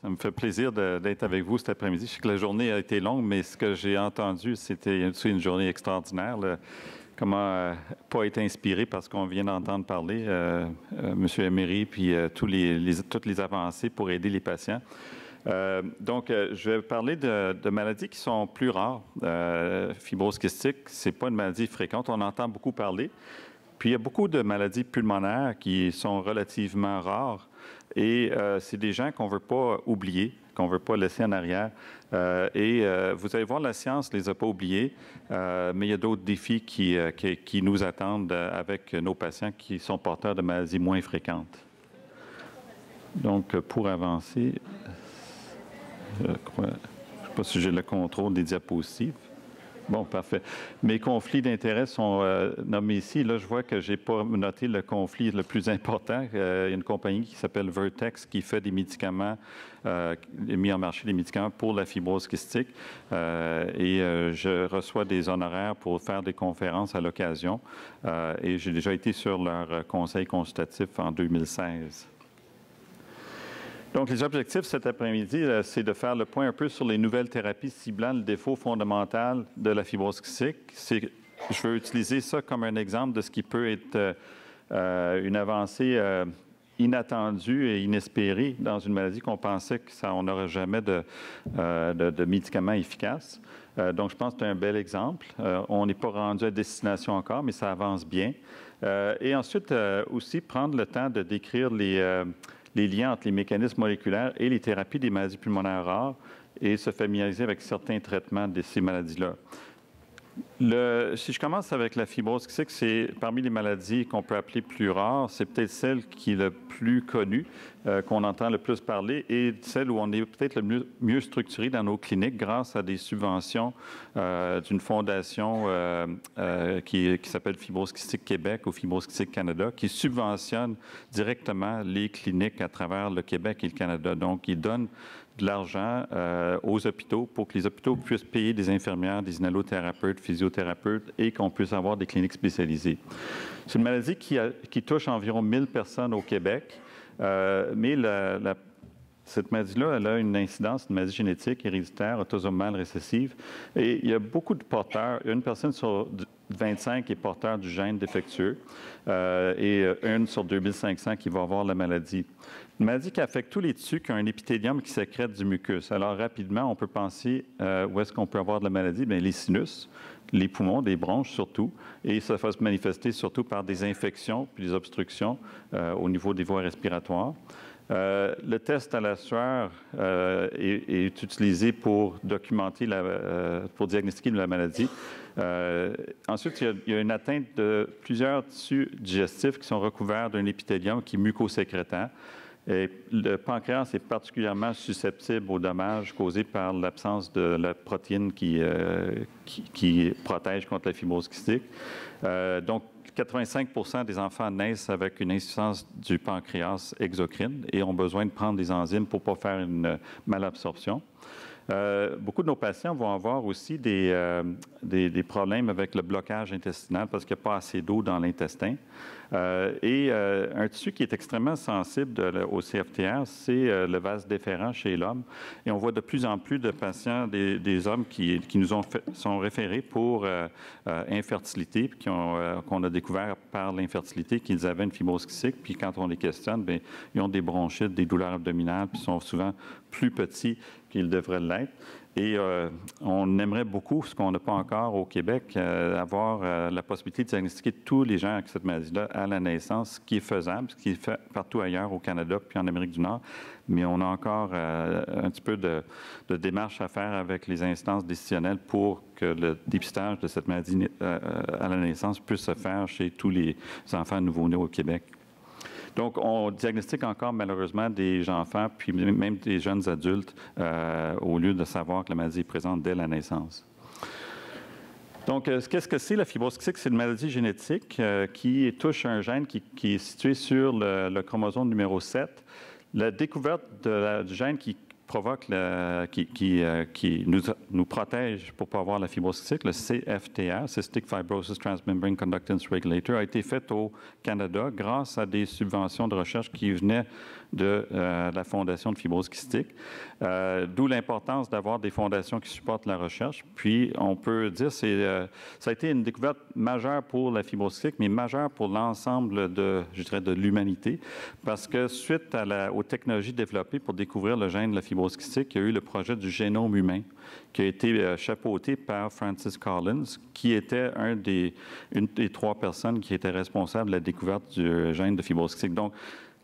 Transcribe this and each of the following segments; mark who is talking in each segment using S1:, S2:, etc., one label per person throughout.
S1: Ça me fait plaisir d'être avec vous cet après-midi. Je sais que la journée a été longue, mais ce que j'ai entendu, c'était une journée extraordinaire. Comment pas être inspiré par ce qu'on vient d'entendre parler, M. Emery, puis toutes les avancées pour aider les patients. Je vais parler de maladies qui sont plus rares. Fibrose kystique, c'est pas une maladie fréquente. On entend beaucoup parler. Puis il y a beaucoup de maladies pulmonaires qui sont relativement rares et c'est des gens qu'on ne veut pas oublier, qu'on ne veut pas laisser en arrière. Vous allez voir, la science ne les a pas oubliés, mais il y a d'autres défis qui nous attendent avec nos patients qui sont porteurs de maladies moins fréquentes. Donc, pour avancer, je ne sais pas si j'ai le contrôle des diapositives. Bon, parfait. Mes conflits d'intérêts sont nommés ici. Là, je vois que je n'ai pas noté le conflit le plus important. Il y a une compagnie qui s'appelle Vertex qui fait des médicaments, mis en marché des médicaments pour la fibrose kystique. Je reçois des honoraires pour faire des conférences à l'occasion. Et j'ai déjà été sur leur conseil consultatif en 2016. Donc, les objectifs cet après-midi, c'est de faire le point un peu sur les nouvelles thérapies ciblant le défaut fondamental de la fibrose kystique. Je veux utiliser ça comme un exemple de ce qui peut être une avancée inattendue et inespérée dans une maladie qu'on pensait qu'on n'aurait jamais de médicaments efficaces. Donc, je pense que c'est un bel exemple. On n'est pas rendu à destination encore, mais ça avance bien. Et ensuite, aussi prendre le temps de décrire les liens entre les mécanismes moléculaires et les thérapies des maladies pulmonaires rares et se familiariser avec certains traitements de ces maladies-là. Si je commence avec la fibrose kystique, c'est parmi les maladies qu'on peut appeler plus rares, c'est peut-être celle qui est le plus connue, qu'on entend le plus parler, et celle où on est peut-être le mieux structuré dans nos cliniques grâce à des subventions d'une fondation qui s'appelle Fibrose Kystique Québec ou Fibrose Kystique Canada, qui subventionne directement les cliniques à travers le Québec et le Canada. Donc, ils donnent de l'argent aux hôpitaux pour que les hôpitaux puissent payer des infirmières, des inhalothérapeutes, physiothérapeutes et qu'on puisse avoir des cliniques spécialisées. C'est une maladie qui touche environ 1000 personnes au Québec, mais cette maladie-là, elle a une incidence, une maladie génétique, héréditaire, autosomale récessive. Et il y a beaucoup de porteurs. Une personne sur 25 est porteur du gène défectueux et une sur 2500 qui va avoir la maladie. Une maladie qui affecte tous les tissus qui ont un épithélium qui sécrète du mucus. Alors, rapidement, on peut penser où est-ce qu'on peut avoir de la maladie? Bien, les sinus, les poumons, des bronches surtout, et ça va se manifester surtout par des infections puis des obstructions au niveau des voies respiratoires. Le test à la sueur est utilisé pour documenter, pour diagnostiquer la maladie. Ensuite, il y a une atteinte de plusieurs tissus digestifs qui sont recouverts d'un épithélium qui est mucosécrétant. Et le pancréas est particulièrement susceptible aux dommages causés par l'absence de la protéine qui protège contre la fibrose kystique. Donc, 85% des enfants naissent avec une insuffisance du pancréas exocrine et ont besoin de prendre des enzymes pour ne pas faire une malabsorption. Beaucoup de nos patients vont avoir aussi des problèmes avec le blocage intestinal parce qu'il n'y a pas assez d'eau dans l'intestin. Un tissu qui est extrêmement sensible au CFTR, c'est le vase déférent chez l'homme. Et on voit de plus en plus de patients, des hommes qui nous sont référés pour infertilité, puis qu'on a découvert par l'infertilité qu'ils avaient une fibrose kystique. Puis quand on les questionne, bien, ils ont des bronchites, des douleurs abdominales, puis sont souvent plus petits qu'ils devraient l'être. Et on aimerait beaucoup, ce qu'on n'a pas encore au Québec, avoir la possibilité de diagnostiquer tous les gens avec cette maladie-là à la naissance, ce qui est faisable, ce qui est fait partout ailleurs, au Canada puis en Amérique du Nord. Mais on a encore un petit peu de démarche à faire avec les instances décisionnelles pour que le dépistage de cette maladie à la naissance puisse se faire chez tous les enfants nouveau-nés au Québec. Donc, on diagnostique encore malheureusement des enfants, puis même des jeunes adultes, au lieu de savoir que la maladie est présente dès la naissance. Donc, qu'est-ce que c'est la fibrose kystique? C'est une maladie génétique qui touche un gène qui est situé sur le chromosome numéro 7. La découverte du gène qui provoque, qui nous protège pour ne pas avoir la fibrose cystique, le CFTR, Cystic Fibrosis Transmembrane Conductance Regulator, a été fait au Canada grâce à des subventions de recherche qui venaient de la Fondation de fibrose kystique. D'où l'importance d'avoir des fondations qui supportent la recherche. Puis, on peut dire que ça a été une découverte majeure pour la fibrose cystique, mais majeure pour l'ensemble de l'humanité, parce que suite aux technologies développées pour découvrir le gène de la fibrose kystique, il y a eu le projet du génome humain qui a été chapeauté par Francis Collins, qui était une des 3 personnes qui étaient responsables de la découverte du gène de fibrose kystique. Donc,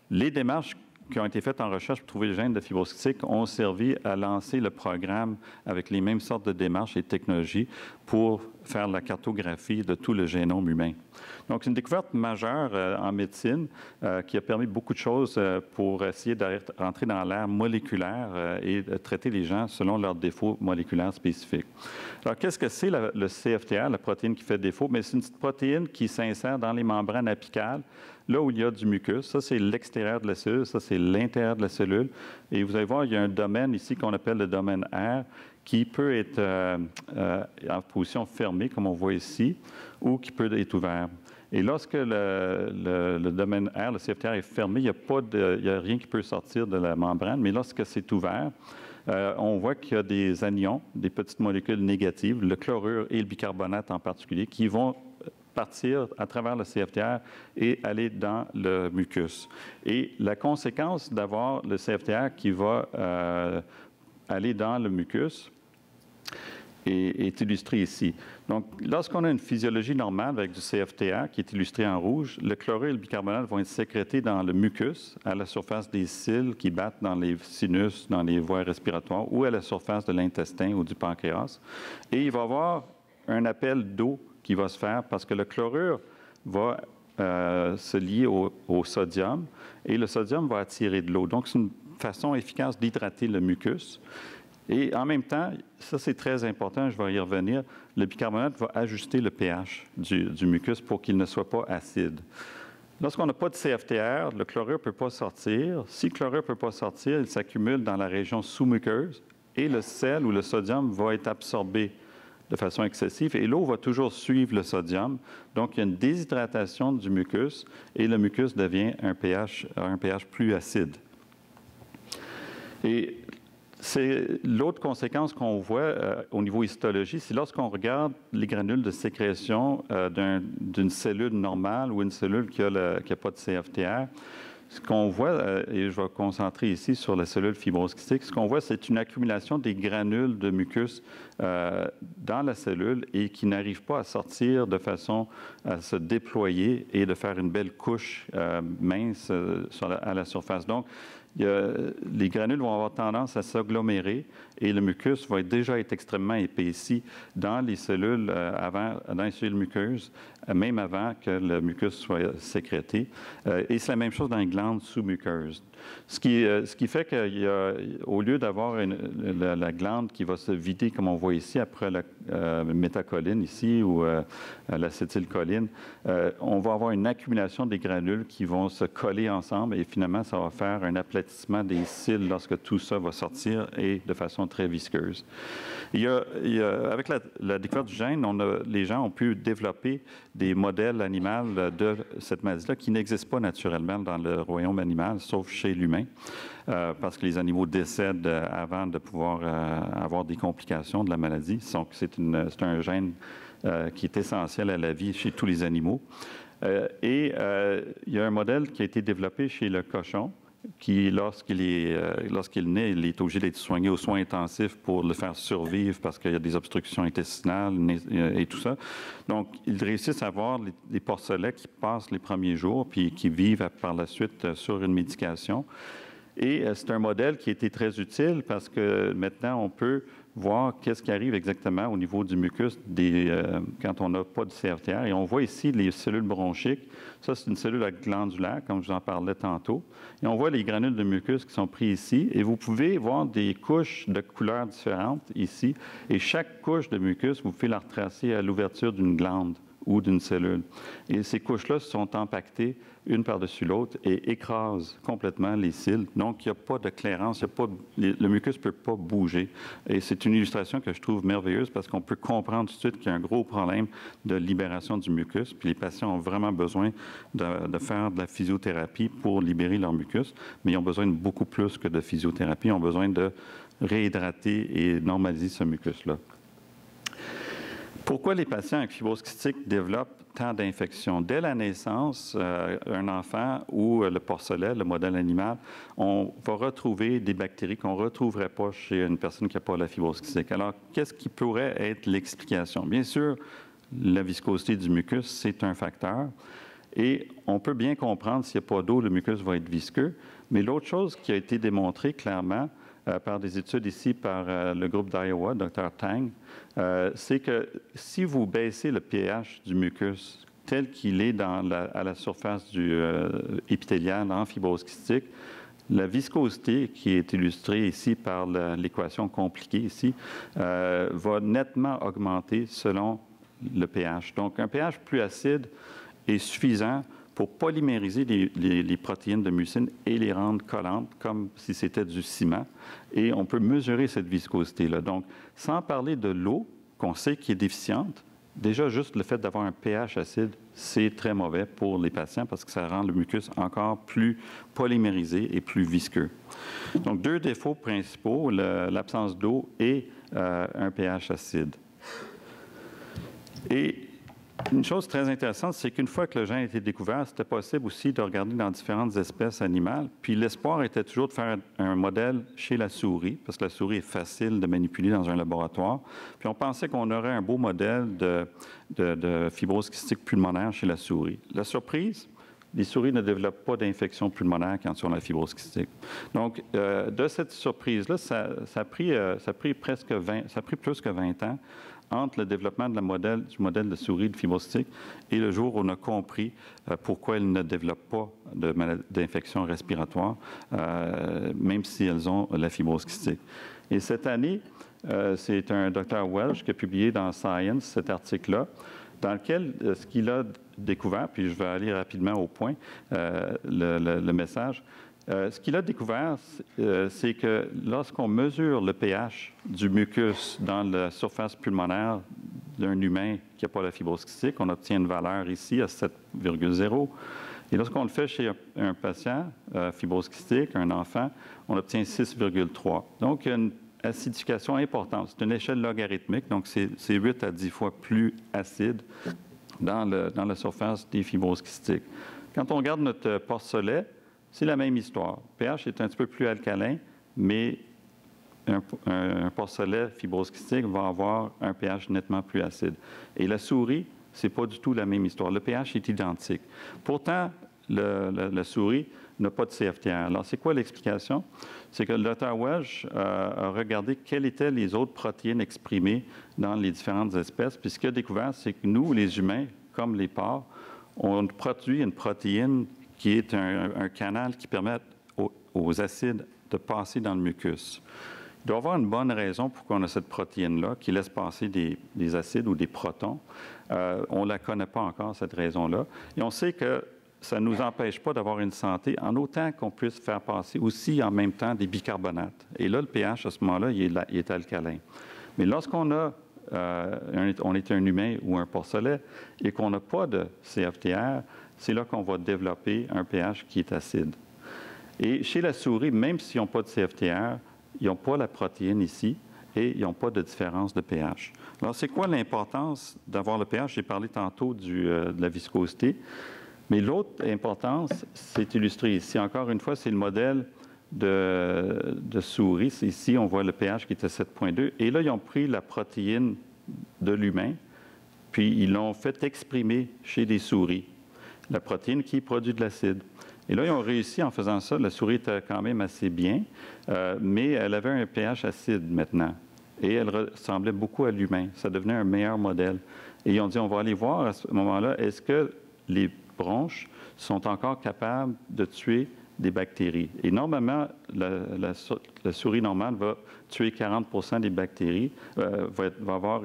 S1: les démarches qui ont été faites en recherche pour trouver le gène de fibrose cystique ont servi à lancer le programme avec les mêmes sortes de démarches et de technologies pour faire la cartographie de tout le génome humain. Donc, c'est une découverte majeure en médecine qui a permis beaucoup de choses pour essayer de rentrer dans l'ère moléculaire et de traiter les gens selon leurs défauts moléculaires spécifiques. Alors, qu'est-ce que c'est le CFTR, la protéine qui fait défaut? Mais c'est une petite protéine qui s'insère dans les membranes apicales, là où il y a du mucus. Ça, c'est l'extérieur de la cellule, ça, c'est l'intérieur de la cellule. Et vous allez voir, il y a un domaine ici qu'on appelle le domaine R, qui peut être en position fermée, comme on voit ici, ou qui peut être ouvert. Et lorsque le domaine R, le CFTR, est fermé, il n'y a rien qui peut sortir de la membrane, mais lorsque c'est ouvert, on voit qu'il y a des anions, des petites molécules négatives, le chlorure et le bicarbonate en particulier, qui vont partir à travers le CFTR et aller dans le mucus. Et la conséquence d'avoir le CFTR qui va aller dans le mucus est illustrée ici. Donc, lorsqu'on a une physiologie normale avec du CFTR qui est illustré en rouge, le chlorure et le bicarbonate vont être sécrétés dans le mucus, à la surface des cils qui battent dans les sinus, dans les voies respiratoires ou à la surface de l'intestin ou du pancréas. Et il va y avoir un appel d'eau qui va se faire parce que le chlorure va se lier au sodium et le sodium va attirer de l'eau. Donc, c'est une façon efficace d'hydrater le mucus. Et en même temps, ça c'est très important, je vais y revenir, le bicarbonate va ajuster le pH du mucus pour qu'il ne soit pas acide. Lorsqu'on n'a pas de CFTR, le chlorure ne peut pas sortir. Si le chlorure ne peut pas sortir, il s'accumule dans la région sous-muqueuse et le sel ou le sodium va être absorbé de façon excessive et l'eau va toujours suivre le sodium. Donc, il y a une déshydratation du mucus et le mucus devient un pH plus acide. Et c'est l'autre conséquence qu'on voit au niveau histologie, c'est lorsqu'on regarde les granules de sécrétion d'une cellule normale ou une cellule qui n'a pas de CFTR. Ce qu'on voit, et je vais me concentrer ici sur la cellule fibrose kystique, ce qu'on voit, c'est une accumulation des granules de mucus dans la cellule et qui n'arrivent pas à sortir de façon à se déployer et de faire une belle couche mince à la surface. Donc, les granules vont avoir tendance à s'agglomérer et le mucus va déjà être extrêmement épaissi dans les cellules dans les cellules muqueuses, même avant que le mucus soit sécrété. Et c'est la même chose dans les glandes sous-muqueuses. Ce qui fait qu'au lieu d'avoir la glande qui va se vider, comme on voit ici, après la métacholine ici ou l'acétylcholine, on va avoir une accumulation des granules qui vont se coller ensemble et finalement, ça va faire un aplatissement des cils lorsque tout ça va sortir et de façon très visqueuse. Avec la découverte du gène, les gens ont pu développer des modèles animaux de cette maladie-là qui n'existent pas naturellement dans le royaume animal, sauf chez l'humain, parce que les animaux décèdent avant de pouvoir avoir des complications de la maladie. Donc, c'est un gène qui est essentiel à la vie chez tous les animaux. Il y a un modèle qui a été développé chez le cochon, qui, lorsqu'il naît, il est obligé d'être soigné aux soins intensifs pour le faire survivre parce qu'il y a des obstructions intestinales et tout ça. Donc, ils réussissent à avoir les porcelets qui passent les premiers jours puis qui vivent par la suite sur une médication. Et c'est un modèle qui a été très utile parce que maintenant, on peut voir qu'est-ce qui arrive exactement au niveau du mucus quand on n'a pas de CFTR. Et on voit ici les cellules bronchiques. Ça, c'est une cellule glandulaire, comme je vous en parlais tantôt. Et on voit les granules de mucus qui sont pris ici. Et vous pouvez voir des couches de couleurs différentes ici. Et chaque couche de mucus, vous pouvez la retracer à l'ouverture d'une glande ou d'une cellule. Et ces couches-là sont empaquetées une par-dessus l'autre et écrasent complètement les cils. Donc, il n'y a pas de clairance, le mucus ne peut pas bouger. Et c'est une illustration que je trouve merveilleuse parce qu'on peut comprendre tout de suite qu'il y a un gros problème de libération du mucus. Puis les patients ont vraiment besoin de faire de la physiothérapie pour libérer leur mucus, mais ils ont besoin de beaucoup plus que de physiothérapie. Ils ont besoin de réhydrater et normaliser ce mucus-là. Pourquoi les patients avec fibrose kystique développent tant d'infections? Dès la naissance, un enfant ou le porcelet, le modèle animal, on va retrouver des bactéries qu'on ne retrouverait pas chez une personne qui n'a pas la fibrose kystique. Alors, qu'est-ce qui pourrait être l'explication? Bien sûr, la viscosité du mucus, c'est un facteur. Et on peut bien comprendre s'il n'y a pas d'eau, le mucus va être visqueux. Mais l'autre chose qui a été démontrée clairement par des études ici par le groupe d'Iowa, Dr. Tang, c'est que si vous baissez le pH du mucus tel qu'il est à la surface du épithélial en fibrose kystique, la viscosité qui est illustrée ici par l'équation compliquée ici va nettement augmenter selon le pH. Donc, un pH plus acide est suffisant pour polymériser les protéines de mucine et les rendre collantes, comme si c'était du ciment. Et on peut mesurer cette viscosité-là. Donc, sans parler de l'eau, qu'on sait qui est déficiente, déjà juste le fait d'avoir un pH acide, c'est très mauvais pour les patients parce que ça rend le mucus encore plus polymérisé et plus visqueux. Donc, deux défauts principaux, l'absence d'eau et un pH acide. Et une chose très intéressante, c'est qu'une fois que le gène a été découvert, c'était possible aussi de regarder dans différentes espèces animales. Puis l'espoir était toujours de faire un modèle chez la souris, parce que la souris est facile de manipuler dans un laboratoire. Puis on pensait qu'on aurait un beau modèle de fibrose kystique pulmonaire chez la souris. La surprise, les souris ne développent pas d'infection pulmonaire quand ils ont la fibrose kystique. Donc, de cette surprise-là, ça a pris plus que 20 ans entre le développement du modèle de souris de fibrose kystique et le jour où on a compris pourquoi elles ne développent pas d'infection respiratoire, même si elles ont la fibrose kystique. Et cette année, c'est un Dr. Welch qui a publié dans Science cet article-là, dans lequel ce qu'il a découvert, puis je vais aller rapidement au point, le message. Ce qu'il a découvert, c'est que lorsqu'on mesure le pH du mucus dans la surface pulmonaire d'un humain qui n'a pas la fibrose kystique, on obtient une valeur ici à 7,0. Et lorsqu'on le fait chez un patient, fibrose kystique, un enfant, on obtient 6,3. Donc, il y a une acidification importante. C'est une échelle logarithmique, donc c'est 8 à 10 fois plus acide dans la surface des fibroses kystiques. Quand on regarde notre porcelet, c'est la même histoire. Le pH est un petit peu plus alcalin, mais un porcelet fibrose kystique va avoir un pH nettement plus acide. Et la souris, ce n'est pas du tout la même histoire. Le pH est identique. Pourtant, la souris n'a pas de CFTR. Alors, c'est quoi l'explication? C'est que le Dr. Welch a regardé quelles étaient les autres protéines exprimées dans les différentes espèces. Puis ce qu'il a découvert, c'est que nous, les humains, comme les porcs, on produit une protéine qui est un canal qui permet aux acides de passer dans le mucus. Il doit y avoir une bonne raison pourquoi on a cette protéine-là qui laisse passer des acides ou des protons. On ne la connaît pas encore, cette raison-là. Et on sait que ça ne nous empêche pas d'avoir une santé en autant qu'on puisse faire passer aussi en même temps des bicarbonates. Et là, le pH, à ce moment-là, il est alcalin. Mais lorsqu'on on est un humain ou un porcelet et qu'on n'a pas de CFTR, c'est là qu'on va développer un pH qui est acide. Et chez la souris, même s'ils n'ont pas de CFTR, ils n'ont pas la protéine ici et ils n'ont pas de différence de pH. Alors, c'est quoi l'importance d'avoir le pH? J'ai parlé tantôt de la viscosité, mais l'autre importance, c'est illustré ici. Encore une fois, c'est le modèle de souris. Ici, on voit le pH qui était 7,2. Et là, ils ont pris la protéine de l'humain, puis ils l'ont fait exprimer chez des souris, la protéine qui produit de l'acide. Et là, ils ont réussi en faisant ça. La souris était quand même assez bien, mais elle avait un pH acide maintenant. Et elle ressemblait beaucoup à l'humain. Ça devenait un meilleur modèle. Et ils ont dit, on va aller voir à ce moment-là, est-ce que les bronches sont encore capables de tuer des bactéries. Et normalement, la souris normale va tuer 40 des bactéries, va avoir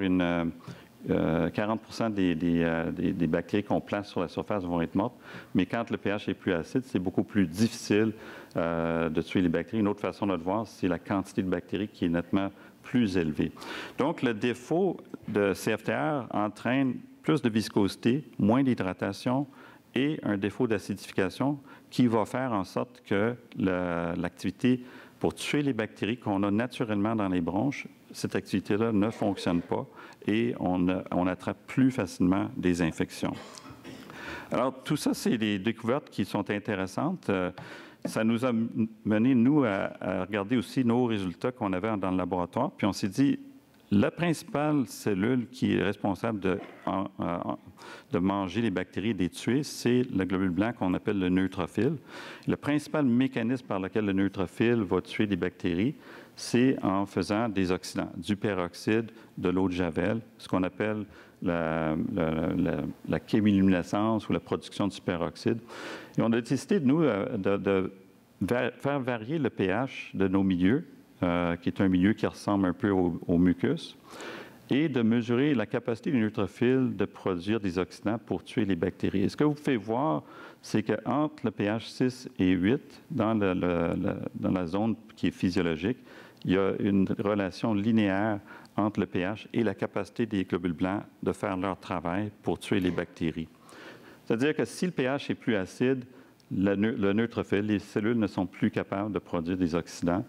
S1: 40% des bactéries qu'on place sur la surface vont être mortes, mais quand le pH est plus acide, c'est beaucoup plus difficile de tuer les bactéries. Une autre façon de le voir, c'est la quantité de bactéries qui est nettement plus élevée. Donc, le défaut de CFTR entraîne plus de viscosité, moins d'hydratation et un défaut d'acidification qui va faire en sorte que l'activité pour tuer les bactéries qu'on a naturellement dans les bronches, cette activité-là ne fonctionne pas et on attrape plus facilement des infections. Alors, tout ça, c'est des découvertes qui sont intéressantes. Ça nous a mené, nous, à regarder aussi nos résultats qu'on avait dans le laboratoire. Puis on s'est dit, la principale cellule qui est responsable de manger les bactéries et de les tuer, c'est le globule blanc qu'on appelle le neutrophile. Le principal mécanisme par lequel le neutrophile va tuer des bactéries, c'est en faisant des oxydants, du peroxyde, de l'eau de javel, ce qu'on appelle la chémoluminescence ou la production du peroxyde. Et on a décidé, nous, de faire varier le pH de nos milieux, qui est un milieu qui ressemble un peu au mucus, et de mesurer la capacité du neutrophile de produire des oxydants pour tuer les bactéries. Et ce que vous pouvez voir, c'est qu'entre le pH 6 et 8, dans la zone qui est physiologique, il y a une relation linéaire entre le pH et la capacité des globules blancs de faire leur travail pour tuer les bactéries. C'est-à-dire que si le pH est plus acide, le neutrophile, les cellules ne sont plus capables de produire des oxydants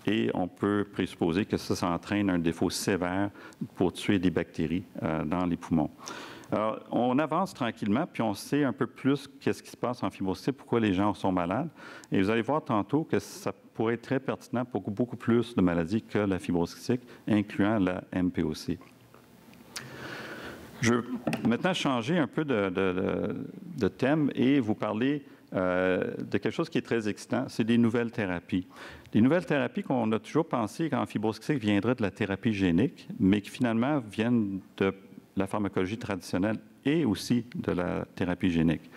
S1: et on peut présupposer que ça entraîne un défaut sévère pour tuer des bactéries dans les poumons. Alors, on avance tranquillement, puis on sait un peu plus qu'est-ce qui se passe en fibrose cystique, pourquoi les gens sont malades. Et vous allez voir tantôt que ça pourrait être très pertinent pour beaucoup plus de maladies que la fibrose cystique, incluant la MPOC. Je vais maintenant changer un peu de thème et vous parler de quelque chose qui est très excitant, c'est des nouvelles thérapies. Des nouvelles thérapies qu'on a toujours pensé qu'en fibrose cystique viendraient de la thérapie génique, mais qui finalement viennent de la pharmacologie traditionnelle et aussi de la thérapie génique.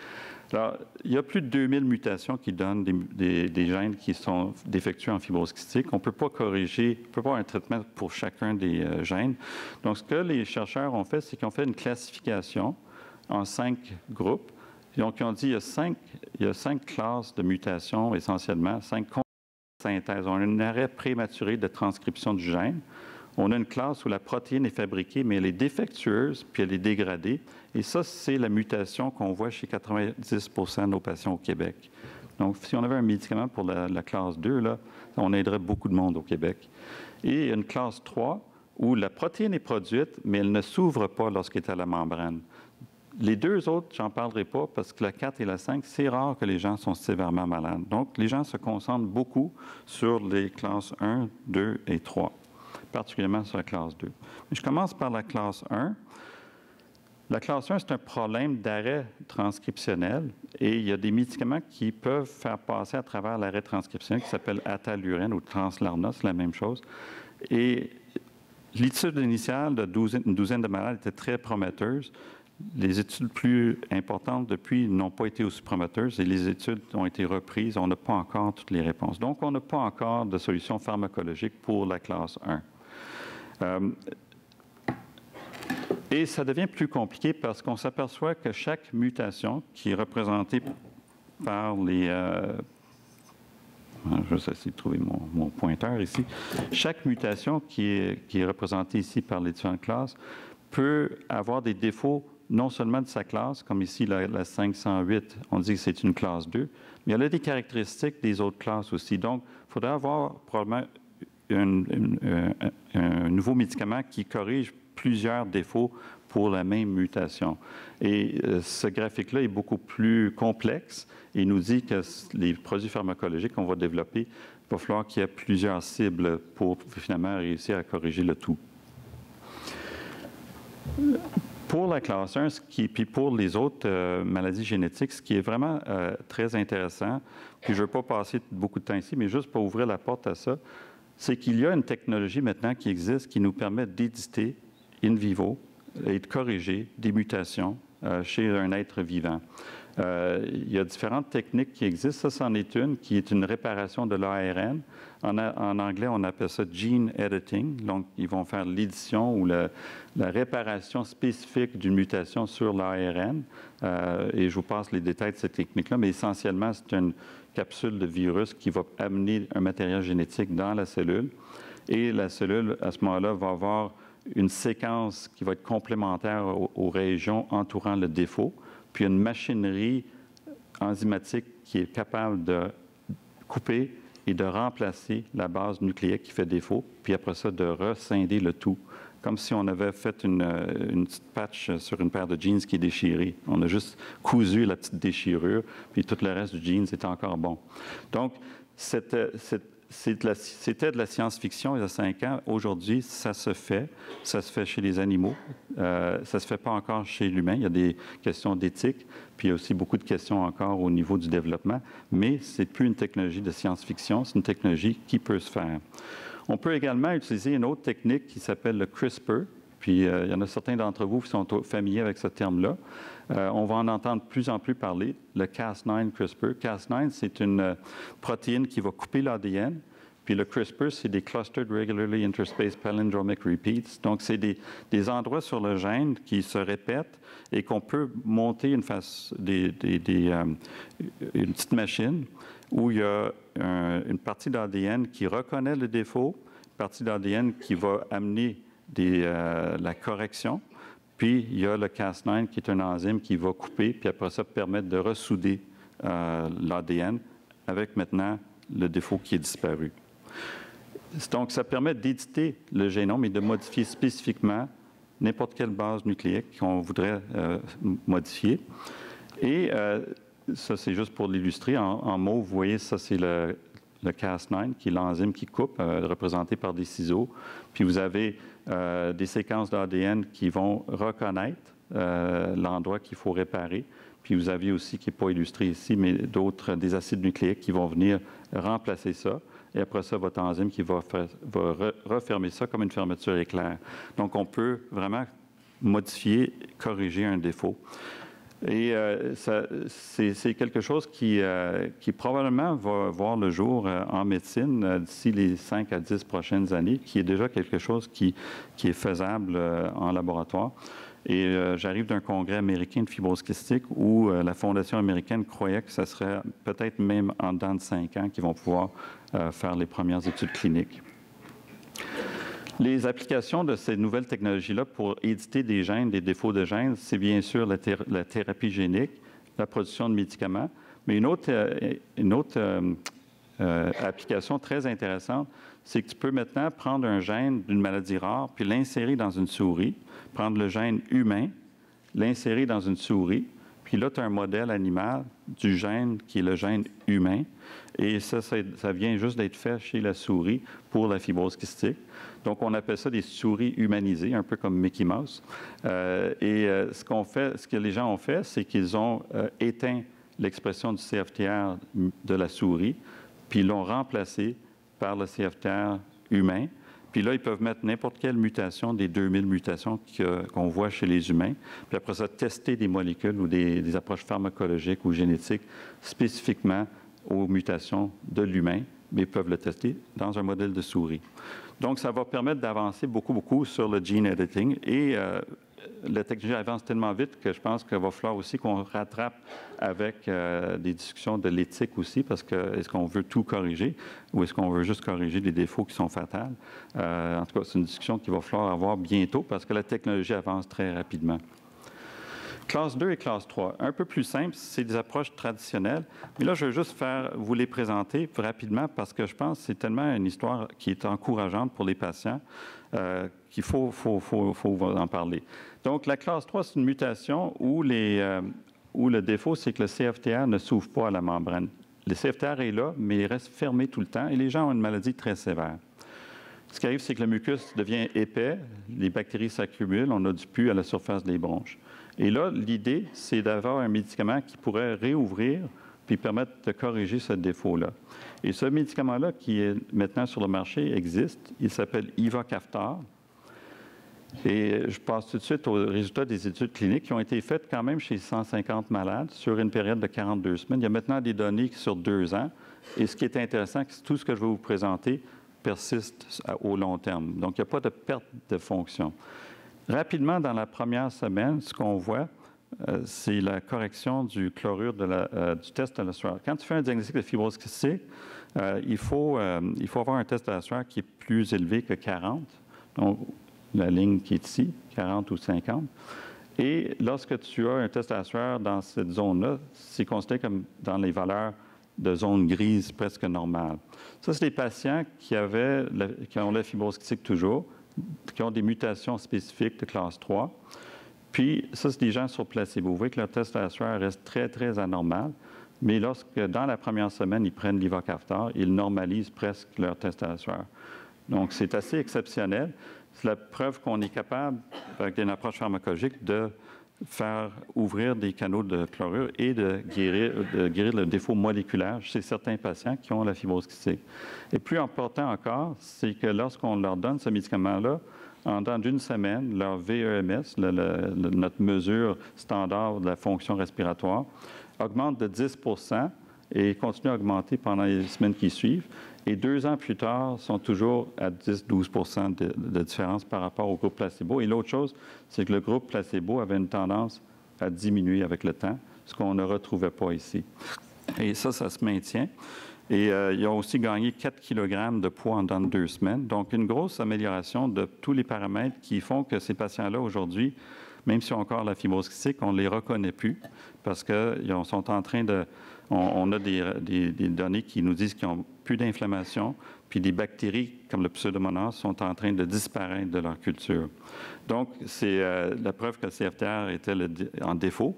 S1: Alors, il y a plus de 2000 mutations qui donnent des gènes qui sont défectueux en fibrose cystique. On ne peut pas corriger, on ne peut pas avoir un traitement pour chacun des gènes. Donc, ce que les chercheurs ont fait, c'est qu'ils ont fait une classification en 5 groupes. Donc, ils ont dit il y a 5 classes de mutations, essentiellement, 5 synthèses. On a un arrêt prématuré de transcription du gène. On a une classe où la protéine est fabriquée, mais elle est défectueuse, puis elle est dégradée. Et ça, c'est la mutation qu'on voit chez 90% de nos patients au Québec. Donc, si on avait un médicament pour la classe 2, là, on aiderait beaucoup de monde au Québec. Et une classe 3, où la protéine est produite, mais elle ne s'ouvre pas lorsqu'elle est à la membrane. Les deux autres, j'en parlerai pas, parce que la 4 et la 5, c'est rare que les gens sont sévèrement malades. Donc, les gens se concentrent beaucoup sur les classes 1, 2 et 3. Particulièrement sur la classe 2. Mais je commence par la classe 1. La classe 1, c'est un problème d'arrêt transcriptionnel et il y a des médicaments qui peuvent faire passer à travers l'arrêt transcriptionnel qui s'appelle Atalurène ou Translarna, c'est la même chose. Et l'étude initiale une douzaine de malades était très prometteuse. Les études plus importantes depuis n'ont pas été aussi prometteuses et les études ont été reprises. On n'a pas encore toutes les réponses. Donc, on n'a pas encore de solution pharmacologique pour la classe 1. Et ça devient plus compliqué parce qu'on s'aperçoit que chaque mutation qui est représentée par les... je vais essayer de trouver mon pointeur ici. Chaque mutation qui est représentée ici par les différentes classes peut avoir des défauts non seulement de sa classe, comme ici la 508, on dit que c'est une classe 2, mais elle a des caractéristiques des autres classes aussi. Donc, il faudrait avoir probablement un nouveau médicament qui corrige plusieurs défauts pour la même mutation. Et ce graphique-là est beaucoup plus complexe et nous dit que les produits pharmacologiques qu'on va développer, il va falloir qu'il y ait plusieurs cibles pour finalement réussir à corriger le tout. Pour la classe 1, puis pour les autres maladies génétiques, ce qui est vraiment très intéressant, puis je ne veux pas passer beaucoup de temps ici, mais juste pour ouvrir la porte à ça, c'est qu'il y a une technologie maintenant qui existe qui nous permet d'éditer in vivo et de corriger des mutations chez un être vivant. Il y a différentes techniques qui existent. Ça, c'en est une, qui est une réparation de l'ARN. En anglais, on appelle ça gene editing. Donc, ils vont faire l'édition ou la réparation spécifique d'une mutation sur l'ARN. Et je vous passe les détails de cette technique-là, mais essentiellement, c'est une capsule de virus qui va amener un matériel génétique dans la cellule. Et la cellule, à ce moment-là, va avoir une séquence qui va être complémentaire aux régions entourant le défaut, puis une machinerie enzymatique qui est capable de couper et de remplacer la base nucléique qui fait défaut, puis après ça, de rescinder le tout, comme si on avait fait une petite patch sur une paire de jeans qui est déchirée. On a juste cousu la petite déchirure, puis tout le reste du jeans est encore bon. Donc, c'était de la science-fiction il y a 5 ans. Aujourd'hui, ça se fait. Ça se fait chez les animaux. Ça ne se fait pas encore chez l'humain. Il y a des questions d'éthique, puis il y a aussi beaucoup de questions encore au niveau du développement. Mais ce n'est plus une technologie de science-fiction, c'est une technologie qui peut se faire. On peut également utiliser une autre technique qui s'appelle le CRISPR. Puis, il y en a certains d'entre vous qui sont familiers avec ce terme-là. On va en entendre de plus en plus parler, le Cas9 CRISPR. Cas9, c'est une protéine qui va couper l'ADN. Puis le CRISPR, c'est des Clustered Regularly Interspaced Palindromic Repeats. Donc, c'est des endroits sur le gène qui se répètent et qu'on peut monter une petite machine où il y a une partie d'ADN qui reconnaît le défaut, une partie d'ADN qui va amener la correction. Puis, il y a le Cas9 qui est un enzyme qui va couper, puis après ça, permettre de ressouder l'ADN avec maintenant le défaut qui est disparu. Donc, ça permet d'éditer le génome et de modifier spécifiquement n'importe quelle base nucléique qu'on voudrait modifier. Et ça, c'est juste pour l'illustrer. En mauve, vous voyez, ça, c'est le Cas9, qui est l'enzyme qui coupe, représenté par des ciseaux. Puis vous avez des séquences d'ADN qui vont reconnaître l'endroit qu'il faut réparer. Puis vous avez aussi, qui n'est pas illustré ici, mais des acides nucléiques qui vont venir remplacer ça. Et après ça, votre enzyme qui va refermer ça comme une fermeture éclair. Donc, on peut vraiment modifier, corriger un défaut. Et c'est quelque chose qui probablement va voir le jour en médecine d'ici les 5 à 10 prochaines années, qui est déjà quelque chose qui est faisable en laboratoire. Et j'arrive d'un congrès américain de fibrose kystique où la Fondation américaine croyait que ça serait peut-être même en dedans de 5 ans qu'ils vont pouvoir faire les premières études cliniques. Les applications de ces nouvelles technologies-là pour éditer des gènes, des défauts de gènes, c'est bien sûr la thérapie génique, la production de médicaments, mais une autre application très intéressante, c'est que tu peux maintenant prendre un gène d'une maladie rare puis l'insérer dans une souris, prendre le gène humain, l'insérer dans une souris, puis là, tu as un modèle animal du gène qui est le gène humain, et ça vient juste d'être fait chez la souris pour la fibrose kystique. Donc, on appelle ça des souris humanisées, un peu comme Mickey Mouse. Ce que les gens ont fait, c'est qu'ils ont éteint l'expression du CFTR de la souris, puis ils l'ont remplacé par le CFTR humain. Puis là, ils peuvent mettre n'importe quelle mutation des 2000 mutations qu'on voit chez les humains. Puis après ça, tester des molécules ou des approches pharmacologiques ou génétiques spécifiquement aux mutations de l'humain, mais ils peuvent le tester dans un modèle de souris. Donc, ça va permettre d'avancer beaucoup sur le gene editing. Et la technologie avance tellement vite que je pense qu'il va falloir aussi qu'on rattrape avec des discussions de l'éthique aussi, parce que est-ce qu'on veut tout corriger ou est-ce qu'on veut juste corriger des défauts qui sont fatals? En tout cas, c'est une discussion qu'il va falloir avoir bientôt parce que la technologie avance très rapidement. Classe 2 et classe 3, un peu plus simple, c'est des approches traditionnelles. Mais là, je veux juste vous les présenter rapidement parce que je pense que c'est tellement une histoire qui est encourageante pour les patients qu'il faut en parler. Donc, la classe 3, c'est une mutation où le défaut, c'est que le CFTR ne s'ouvre pas à la membrane. Le CFTR est là, mais il reste fermé tout le temps et les gens ont une maladie très sévère. Ce qui arrive, c'est que le mucus devient épais, les bactéries s'accumulent, on a du pus à la surface des bronches. Et là, l'idée, c'est d'avoir un médicament qui pourrait réouvrir puis permettre de corriger ce défaut-là. Et ce médicament-là, qui est maintenant sur le marché, existe. Il s'appelle Ivacaftor. Et je passe tout de suite aux résultats des études cliniques qui ont été faites quand même chez 150 malades sur une période de 42 semaines. Il y a maintenant des données sur 2 ans. Et ce qui est intéressant, c'est que tout ce que je vais vous présenter persiste au long terme. Donc, il n'y a pas de perte de fonction. Rapidement, dans la première semaine, ce qu'on voit, c'est la correction du chlorure du test de la sueur. Quand tu fais un diagnostic de fibrose cystique, il faut avoir un test de la sueur qui est plus élevé que 40. Donc, la ligne qui est ici, 40 ou 50. Et lorsque tu as un test de la sueur dans cette zone-là, c'est considéré comme dans les valeurs de zone grise presque normale. Ça, c'est des patients qui ont la fibrose cystique toujours, qui ont des mutations spécifiques de classe 3. Puis, ça, c'est des gens sur placebo. Vous voyez que leur test de la sueur reste très, très anormal. Mais lorsque, dans la première semaine, ils prennent l'ivocaftor, ils normalisent presque leur test de la sueur. Donc, c'est assez exceptionnel. C'est la preuve qu'on est capable, avec une approche pharmacologique, de faire ouvrir des canaux de chlorure et de guérir le défaut moléculaire chez certains patients qui ont la fibrose cystique. Et plus important encore, c'est que lorsqu'on leur donne ce médicament-là, en dedans d'une semaine, leur VEMS, notre mesure standard de la fonction respiratoire, augmente de 10 et continue à augmenter pendant les semaines qui suivent. Et 2 ans plus tard, sont toujours à 10-12 de différence par rapport au groupe placebo. Et l'autre chose, c'est que le groupe placebo avait une tendance à diminuer avec le temps, ce qu'on ne retrouvait pas ici. Et ça se maintient. Et ils ont aussi gagné 4 kg de poids en dans 2 semaines. Donc, une grosse amélioration de tous les paramètres qui font que ces patients-là, aujourd'hui, même s'ils ont encore la fibrose cystique, on ne les reconnaît plus parce qu'ils sont en train de... On a des données qui nous disent qu'ils n'ont plus d'inflammation, puis des bactéries comme le pseudomonas sont en train de disparaître de leur culture. Donc, c'est la preuve que le CFTR était en défaut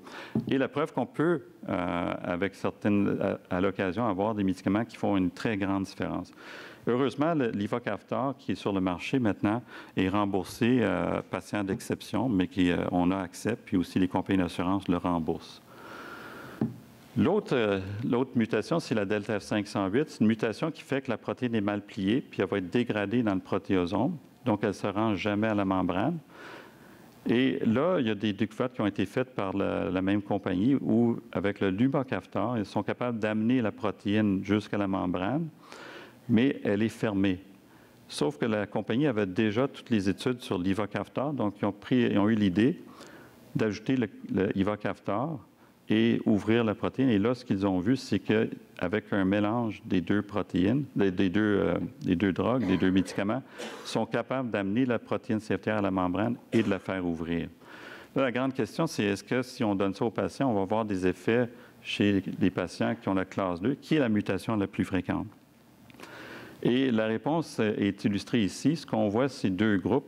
S1: et la preuve qu'on peut, avec certaines, à l'occasion, avoir des médicaments qui font une très grande différence. Heureusement, l'ivocaftor, qui est sur le marché maintenant, est remboursé patient d'exception, mais on a accès, puis aussi les compagnies d'assurance le remboursent. L'autre mutation, c'est la delta F508. C'est une mutation qui fait que la protéine est mal pliée, puis elle va être dégradée dans le protéosome. Donc, elle ne se rend jamais à la membrane. Et là, il y a des découvertes qui ont été faites par la même compagnie où, avec le lumocaftor, ils sont capables d'amener la protéine jusqu'à la membrane, mais elle est fermée. Sauf que la compagnie avait déjà toutes les études sur l'ivocaftor, donc ils ont eu l'idée d'ajouter le ivocaftor et ouvrir la protéine. Et là, ce qu'ils ont vu, c'est qu'avec un mélange des deux protéines, des deux drogues, des deux médicaments, ils sont capables d'amener la protéine CFTR à la membrane et de la faire ouvrir. Là, la grande question, c'est est-ce que si on donne ça aux patients, on va voir des effets chez les patients qui ont la classe 2, qui est la mutation la plus fréquente? Et la réponse est illustrée ici. Ce qu'on voit, c'est 2 groupes.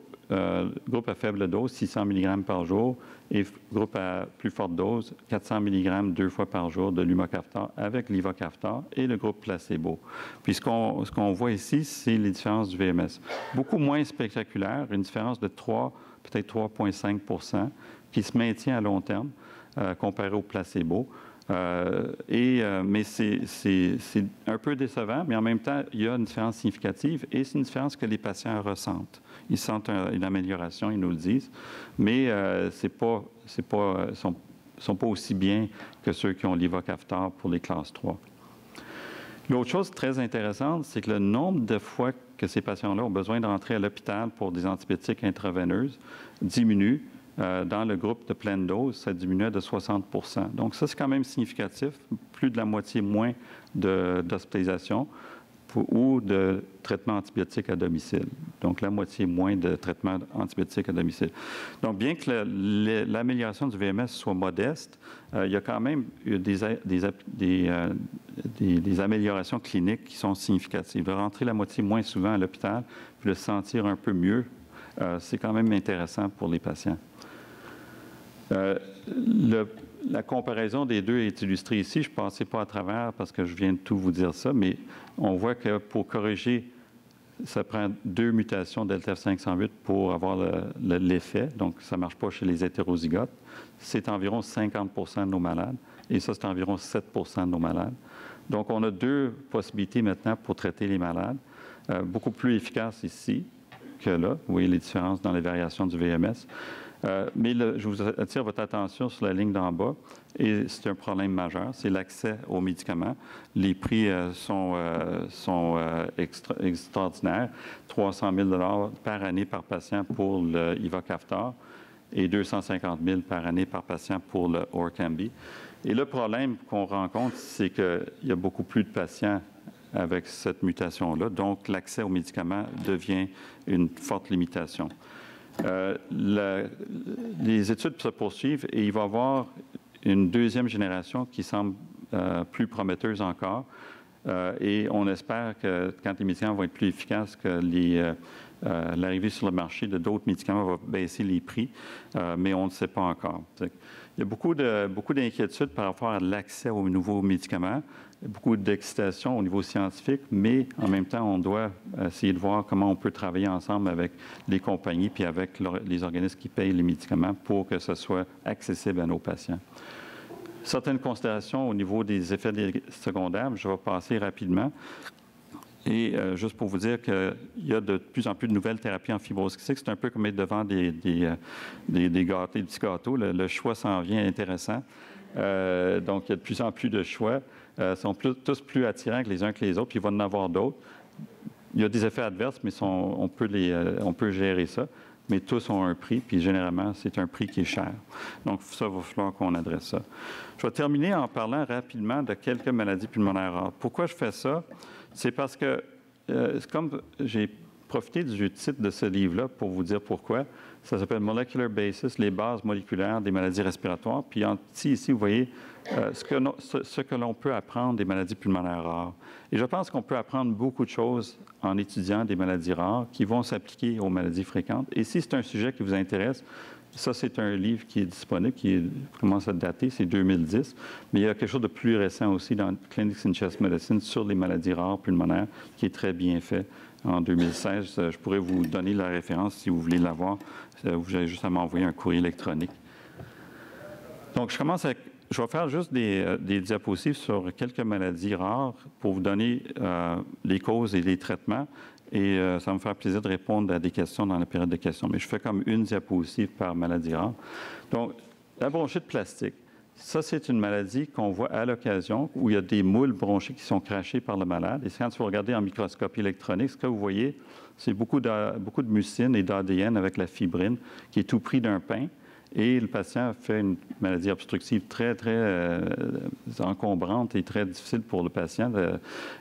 S1: Groupe à faible dose, 600 mg par jour, et groupe à plus forte dose, 400 mg 2 fois par jour de lumocaftor avec l'ivocaftor et le groupe placebo. Puis ce qu'on voit ici, c'est les différences du VMS. Beaucoup moins spectaculaire, une différence de 3, peut-être 3,5 qui se maintient à long terme comparé au placebo. Mais c'est un peu décevant, mais en même temps, il y a une différence significative et c'est une différence que les patients ressentent. Ils sentent une amélioration, ils nous le disent, mais sont pas aussi bien que ceux qui ont l'ivocaftor pour les classes 3. L'autre chose très intéressante, c'est que le nombre de fois que ces patients-là ont besoin de rentrer à l'hôpital pour des antibiotiques intraveineuses diminue. Dans le groupe de pleine dose, ça diminuait de 60 %. Donc, ça, c'est quand même significatif. Plus de la moitié moins d'hospitalisation ou de traitement antibiotique à domicile. Donc, la moitié moins de traitement antibiotique à domicile. Donc, bien que l'amélioration du VMS soit modeste, il y a quand même des améliorations cliniques qui sont significatives. De rentrer la moitié moins souvent à l'hôpital, puis de se sentir un peu mieux, c'est quand même intéressant pour les patients. La comparaison des deux est illustrée ici. Je ne passais pas à travers parce que je viens de tout vous dire ça, mais on voit que pour corriger, ça prend 2 mutations delta F508 pour avoir l'effet. Donc, ça ne marche pas chez les hétérozygotes. C'est environ 50 % de nos malades et ça, c'est environ 7 % de nos malades. Donc, on a 2 possibilités maintenant pour traiter les malades, beaucoup plus efficaces ici que là. Vous voyez les différences dans les variations du VMS. Mais je vous attire votre attention sur la ligne d'en bas, et c'est un problème majeur, c'est l'accès aux médicaments. Les prix sont extraordinaires, 300 000 $ par année par patient pour le Ivocaftor et 250 000 $ par année par patient pour le Orkambi. Et le problème qu'on rencontre, c'est qu'il y a beaucoup plus de patients avec cette mutation-là, donc l'accès aux médicaments devient une forte limitation. Les études se poursuivent et il va y avoir une deuxième génération qui semble plus prometteuse encore. Et on espère que quand les médicaments vont être plus efficaces, que l'arrivée sur le marché de d'autres médicaments va baisser les prix, mais on ne sait pas encore. Il y a beaucoup d'inquiétudes par rapport à l'accès aux nouveaux médicaments, beaucoup d'excitation au niveau scientifique, mais en même temps, on doit essayer de voir comment on peut travailler ensemble avec les compagnies puis avec les organismes qui payent les médicaments pour que ce soit accessible à nos patients. Certaines considérations au niveau des effets secondaires, je vais passer rapidement. Et juste pour vous dire qu'il y a de plus en plus de nouvelles thérapies en fibrose kystique, c'est un peu comme être devant des petits gâteaux. Le choix s'en vient intéressant. Donc, il y a de plus en plus de choix. Ils sont tous plus attirants que les uns que les autres, puis il va en avoir d'autres. Il y a des effets adverses, mais on peut gérer ça. Mais tous ont un prix, puis généralement, c'est un prix qui est cher. Donc, ça, il va falloir qu'on adresse ça. Je vais terminer en parlant rapidement de quelques maladies pulmonaires rares. Pourquoi je fais ça? C'est parce que, comme j'ai profité du titre de ce livre-là pour vous dire pourquoi, ça s'appelle Molecular Basis, les bases moléculaires des maladies respiratoires. Puis ici, vous voyez ce que l'on peut apprendre des maladies pulmonaires rares. Et je pense qu'on peut apprendre beaucoup de choses en étudiant des maladies rares qui vont s'appliquer aux maladies fréquentes. Et si c'est un sujet qui vous intéresse, ça, c'est un livre qui est disponible, qui commence à dater, c'est 2010. Mais il y a quelque chose de plus récent aussi dans Clinics in Chest Medicine sur les maladies rares pulmonaires qui est très bien fait en 2016. Je pourrais vous donner la référence si vous voulez la voir. Vous avez juste à m'envoyer un courrier électronique. Donc, je vais faire juste des diapositives sur quelques maladies rares pour vous donner les causes et les traitements. Et ça va me faire plaisir de répondre à des questions dans la période de questions. Mais je fais comme une diapositive par maladie rare. Donc, la bronchite plastique, ça, c'est une maladie qu'on voit à l'occasion où il y a des moules bronchiques qui sont crachés par le malade. Et quand vous regardez en microscopie électronique, ce que vous voyez, c'est beaucoup de mucine et d'ADN avec la fibrine qui est tout pris d'un pain. Et le patient fait une maladie obstructive très, très encombrante et très difficile pour le patient.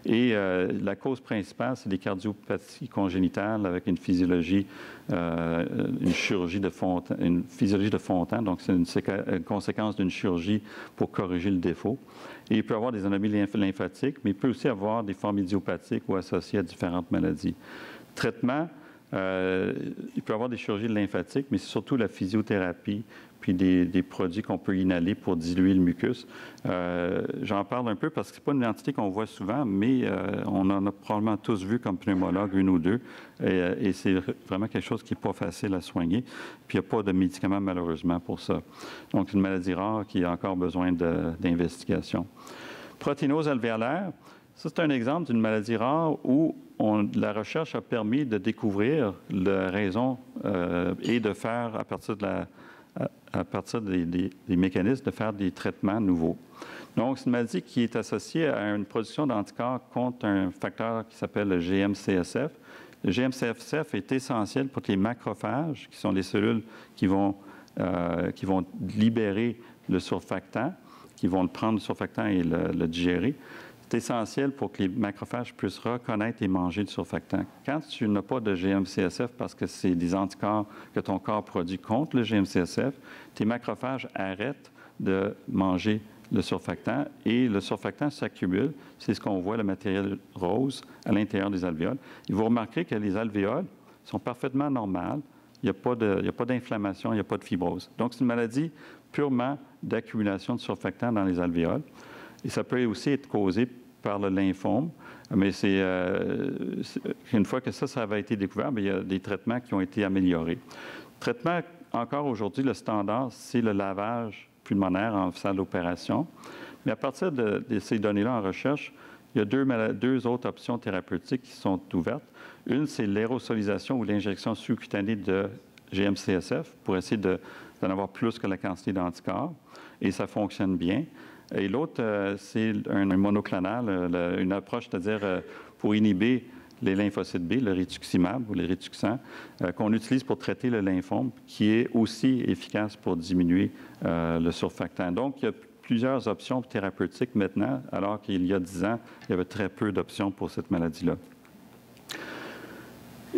S1: La cause principale, c'est des cardiopathies congénitales avec une physiologie, une chirurgie de Fontan. Donc, c'est une conséquence d'une chirurgie pour corriger le défaut. Et il peut y avoir des anomalies lymphatiques, mais il peut aussi avoir des formes idiopathiques ou associées à différentes maladies. Traitement. Il peut y avoir des chirurgies lymphatiques, mais c'est surtout la physiothérapie, puis des produits qu'on peut inhaler pour diluer le mucus. J'en parle un peu parce que ce n'est pas une entité qu'on voit souvent, mais on en a probablement tous vu comme pneumologue, une ou deux, et c'est vraiment quelque chose qui n'est pas facile à soigner. Puis il n'y a pas de médicaments, malheureusement, pour ça. Donc, c'est une maladie rare qui a encore besoin d'investigation. Protéinose alvéolaire. Ça, c'est un exemple d'une maladie rare où la recherche a permis de découvrir la raison et de faire, à partir des mécanismes, de faire des traitements nouveaux. Donc, c'est une maladie qui est associée à une production d'anticorps contre un facteur qui s'appelle le GM-CSF. Le GM-CSF est essentiel pour que les macrophages, qui sont les cellules qui vont libérer le surfactant, qui vont prendre le surfactant et le digérer. C'est essentiel pour que les macrophages puissent reconnaître et manger le surfactant. Quand tu n'as pas de GM-CSF parce que c'est des anticorps que ton corps produit contre le GM-CSF, tes macrophages arrêtent de manger le surfactant et le surfactant s'accumule. C'est ce qu'on voit, le matériel rose à l'intérieur des alvéoles. Et vous remarquerez que les alvéoles sont parfaitement normales. Il n'y a pas d'inflammation, il n'y a pas de fibrose. Donc, c'est une maladie purement d'accumulation de surfactant dans les alvéoles. Et ça peut aussi être causé par le lymphome, mais une fois que ça avait été découvert, bien, il y a des traitements qui ont été améliorés. Traitement, encore aujourd'hui, le standard, c'est le lavage pulmonaire en salle d'opération. Mais à partir de ces données-là en recherche, Il y a deux autres options thérapeutiques qui sont ouvertes. Une, c'est l'aérosolisation ou l'injection sous-cutanée de GM-CSF pour essayer d'en avoir plus que la quantité d'anticorps. Et ça fonctionne bien. Et l'autre, c'est un monoclonal, une approche, c'est-à-dire pour inhiber les lymphocytes B, le rituximab ou les rituxans, qu'on utilise pour traiter le lymphome, qui est aussi efficace pour diminuer le surfactant. Donc, il y a plusieurs options thérapeutiques maintenant, alors qu'il y a 10 ans, il y avait très peu d'options pour cette maladie-là.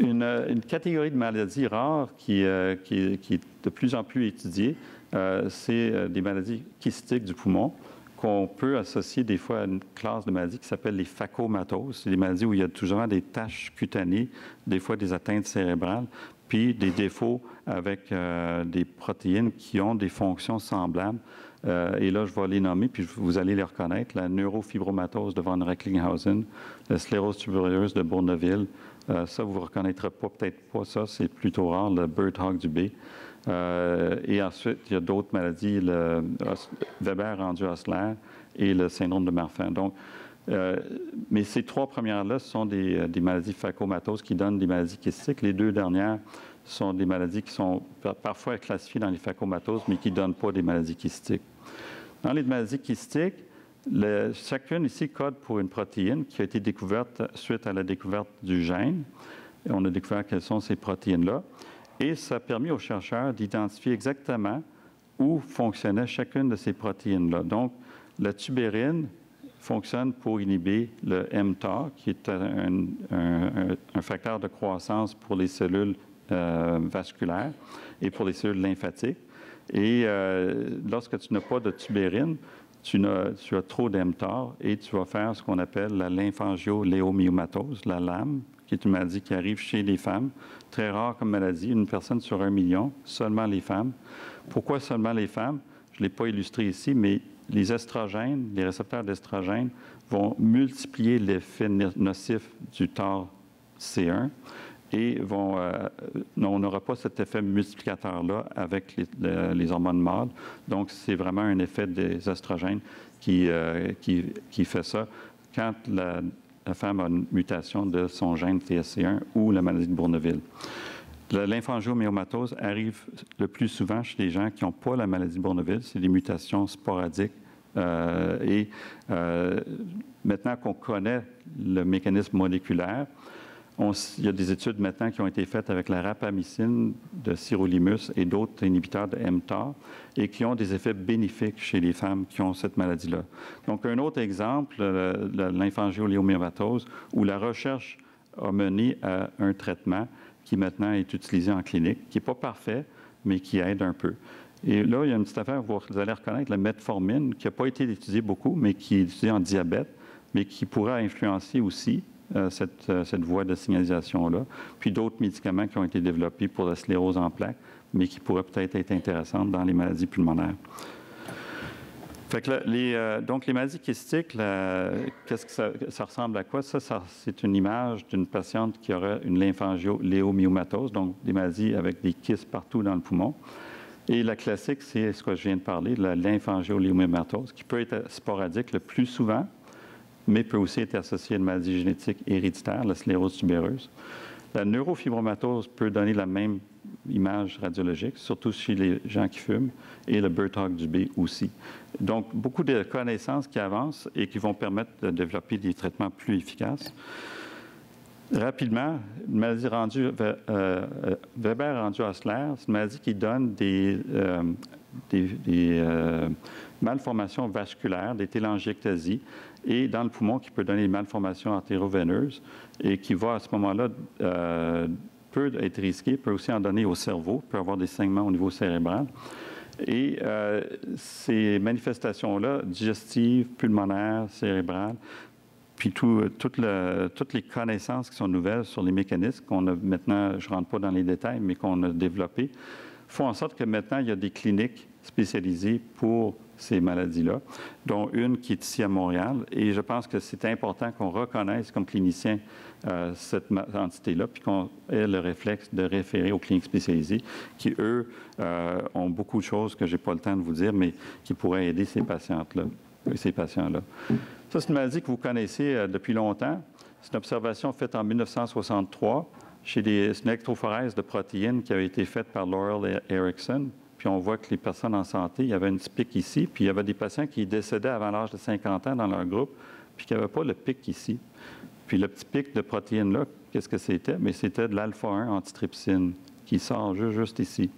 S1: Une catégorie de maladies rares qui est de plus en plus étudiée, c'est des maladies kystiques du poumon, qu'on peut associer des fois à une classe de maladies qui s'appelle les phacomatoses. C'est des maladies où il y a toujours des taches cutanées, des fois des atteintes cérébrales, puis des défauts avec des protéines qui ont des fonctions semblables. Et là, je vais les nommer, puis vous allez les reconnaître. La neurofibromatose de von Recklinghausen, la sclérose tubereuse de Bourneville. Ça, vous ne reconnaîtrez peut-être pas ça, c'est plutôt rare, le Birdhog du B. Et ensuite, il y a d'autres maladies, le Weber rendu Osler et le syndrome de Marfan. Donc, mais ces trois premières-là sont des maladies phacomatoses qui donnent des maladies kystiques. Les deux dernières sont des maladies qui sont parfois classifiées dans les phacomatoses, mais qui ne donnent pas des maladies kystiques. Dans les maladies kystiques, chacune ici code pour une protéine qui a été découverte suite à la découverte du gène. Et on a découvert quelles sont ces protéines-là. Et ça a permis aux chercheurs d'identifier exactement où fonctionnait chacune de ces protéines-là. Donc, la tubérine fonctionne pour inhiber le mTOR, qui est un facteur de croissance pour les cellules vasculaires et pour les cellules lymphatiques. Et lorsque tu n'as pas de tubérine, tu as trop d'mTOR et tu vas faire ce qu'on appelle la lymphangioléomyomatose, la LAM, qui est une maladie qui arrive chez les femmes, très rare comme maladie, une personne sur 1 million, seulement les femmes. Pourquoi seulement les femmes? Je ne l'ai pas illustré ici, mais les estrogènes, les récepteurs d'estrogènes vont multiplier l'effet nocif du TOR C1 et on n'aura pas cet effet multiplicateur-là avec les hormones mâles. Donc, c'est vraiment un effet des estrogènes qui fait ça quand la femme a une mutation de son gène TSC1 ou la maladie de Bourneville. La lymphangioméomatose arrive le plus souvent chez les gens qui n'ont pas la maladie de Bourneville. C'est des mutations sporadiques. Maintenant qu'on connaît le mécanisme moléculaire, il y a des études maintenant qui ont été faites avec la rapamycine de sirolimus et d'autres inhibiteurs de mTOR et qui ont des effets bénéfiques chez les femmes qui ont cette maladie-là. Donc, un autre exemple, la lymphangioléomyomatose, où la recherche a mené à un traitement qui maintenant est utilisé en clinique, qui n'est pas parfait, mais qui aide un peu. Et là, il y a une petite affaire, vous allez reconnaître la metformine, qui n'a pas été étudiée beaucoup, mais qui est étudiée en diabète, mais qui pourra influencer aussi cette voie de signalisation-là. Puis d'autres médicaments qui ont été développés pour la sclérose en plaques, mais qui pourraient peut-être être intéressantes dans les maladies pulmonaires. Fait que donc, les maladies kystiques, qu'est-ce que ça ressemble à quoi? Ça c'est une image d'une patiente qui aurait une lymphangioléomyomatose, donc des maladies avec des kystes partout dans le poumon. Et la classique, c'est ce que je viens de parler, la lymphangioléomyomatose, qui peut être sporadique le plus souvent, mais peut aussi être associée à une maladie génétique héréditaire, la sclérose tubéreuse. La neurofibromatose peut donner la même image radiologique, surtout chez les gens qui fument, et le Birdhog du B aussi. Donc, beaucoup de connaissances qui avancent et qui vont permettre de développer des traitements plus efficaces. Rapidement, une maladie Weber rendu Osler, c'est une maladie qui donne des malformations vasculaires, des télangiectasies, et dans le poumon qui peut donner des malformations artéroveineuses et qui va à ce moment-là peut être risqué, peut aussi en donner au cerveau, peut avoir des saignements au niveau cérébral. Et ces manifestations-là, digestives, pulmonaires, cérébrales, puis toutes les connaissances qui sont nouvelles sur les mécanismes qu'on a maintenant, je ne rentre pas dans les détails, mais qu'on a développés, font en sorte que maintenant, il y a des cliniques spécialisées pour ces maladies-là, dont une qui est ici à Montréal. Et je pense que c'est important qu'on reconnaisse comme clinicien cette entité-là, puis qu'on ait le réflexe de référer aux cliniques spécialisées qui, eux, ont beaucoup de choses que je n'ai pas le temps de vous dire, mais qui pourraient aider ces patientes-là, ces patients-là. Ça, c'est une maladie que vous connaissez depuis longtemps. C'est une observation faite en 1963 chez c'est une électrophorèse de protéines qui avait été faite par Laurel Erickson. Puis on voit que les personnes en santé, il y avait un petit pic ici, puis il y avait des patients qui décédaient avant l'âge de 50 ans dans leur groupe, puis qui n'avaient pas le pic ici. Puis le petit pic de protéines-là, qu'est-ce que c'était? Mais c'était de l'alpha-1 antitrypsine qui sort juste ici.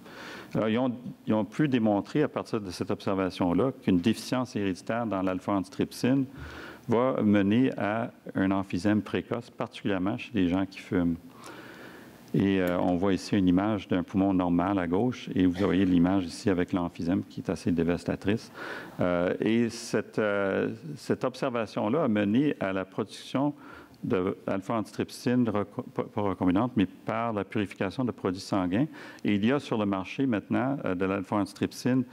S1: Alors, ils ont pu démontrer à partir de cette observation-là qu'une déficience héréditaire dans l'alpha-antitrypsine va mener à un emphysème précoce, particulièrement chez les gens qui fument. Et on voit ici une image d'un poumon normal à gauche, et vous voyez l'image ici avec l'emphysème qui est assez dévastatrice. Et cette observation-là a mené à la production d'alpha-antitrypsine, pas recombinante, mais par la purification de produits sanguins. Et il y a sur le marché maintenant de l'alpha-antitrypsine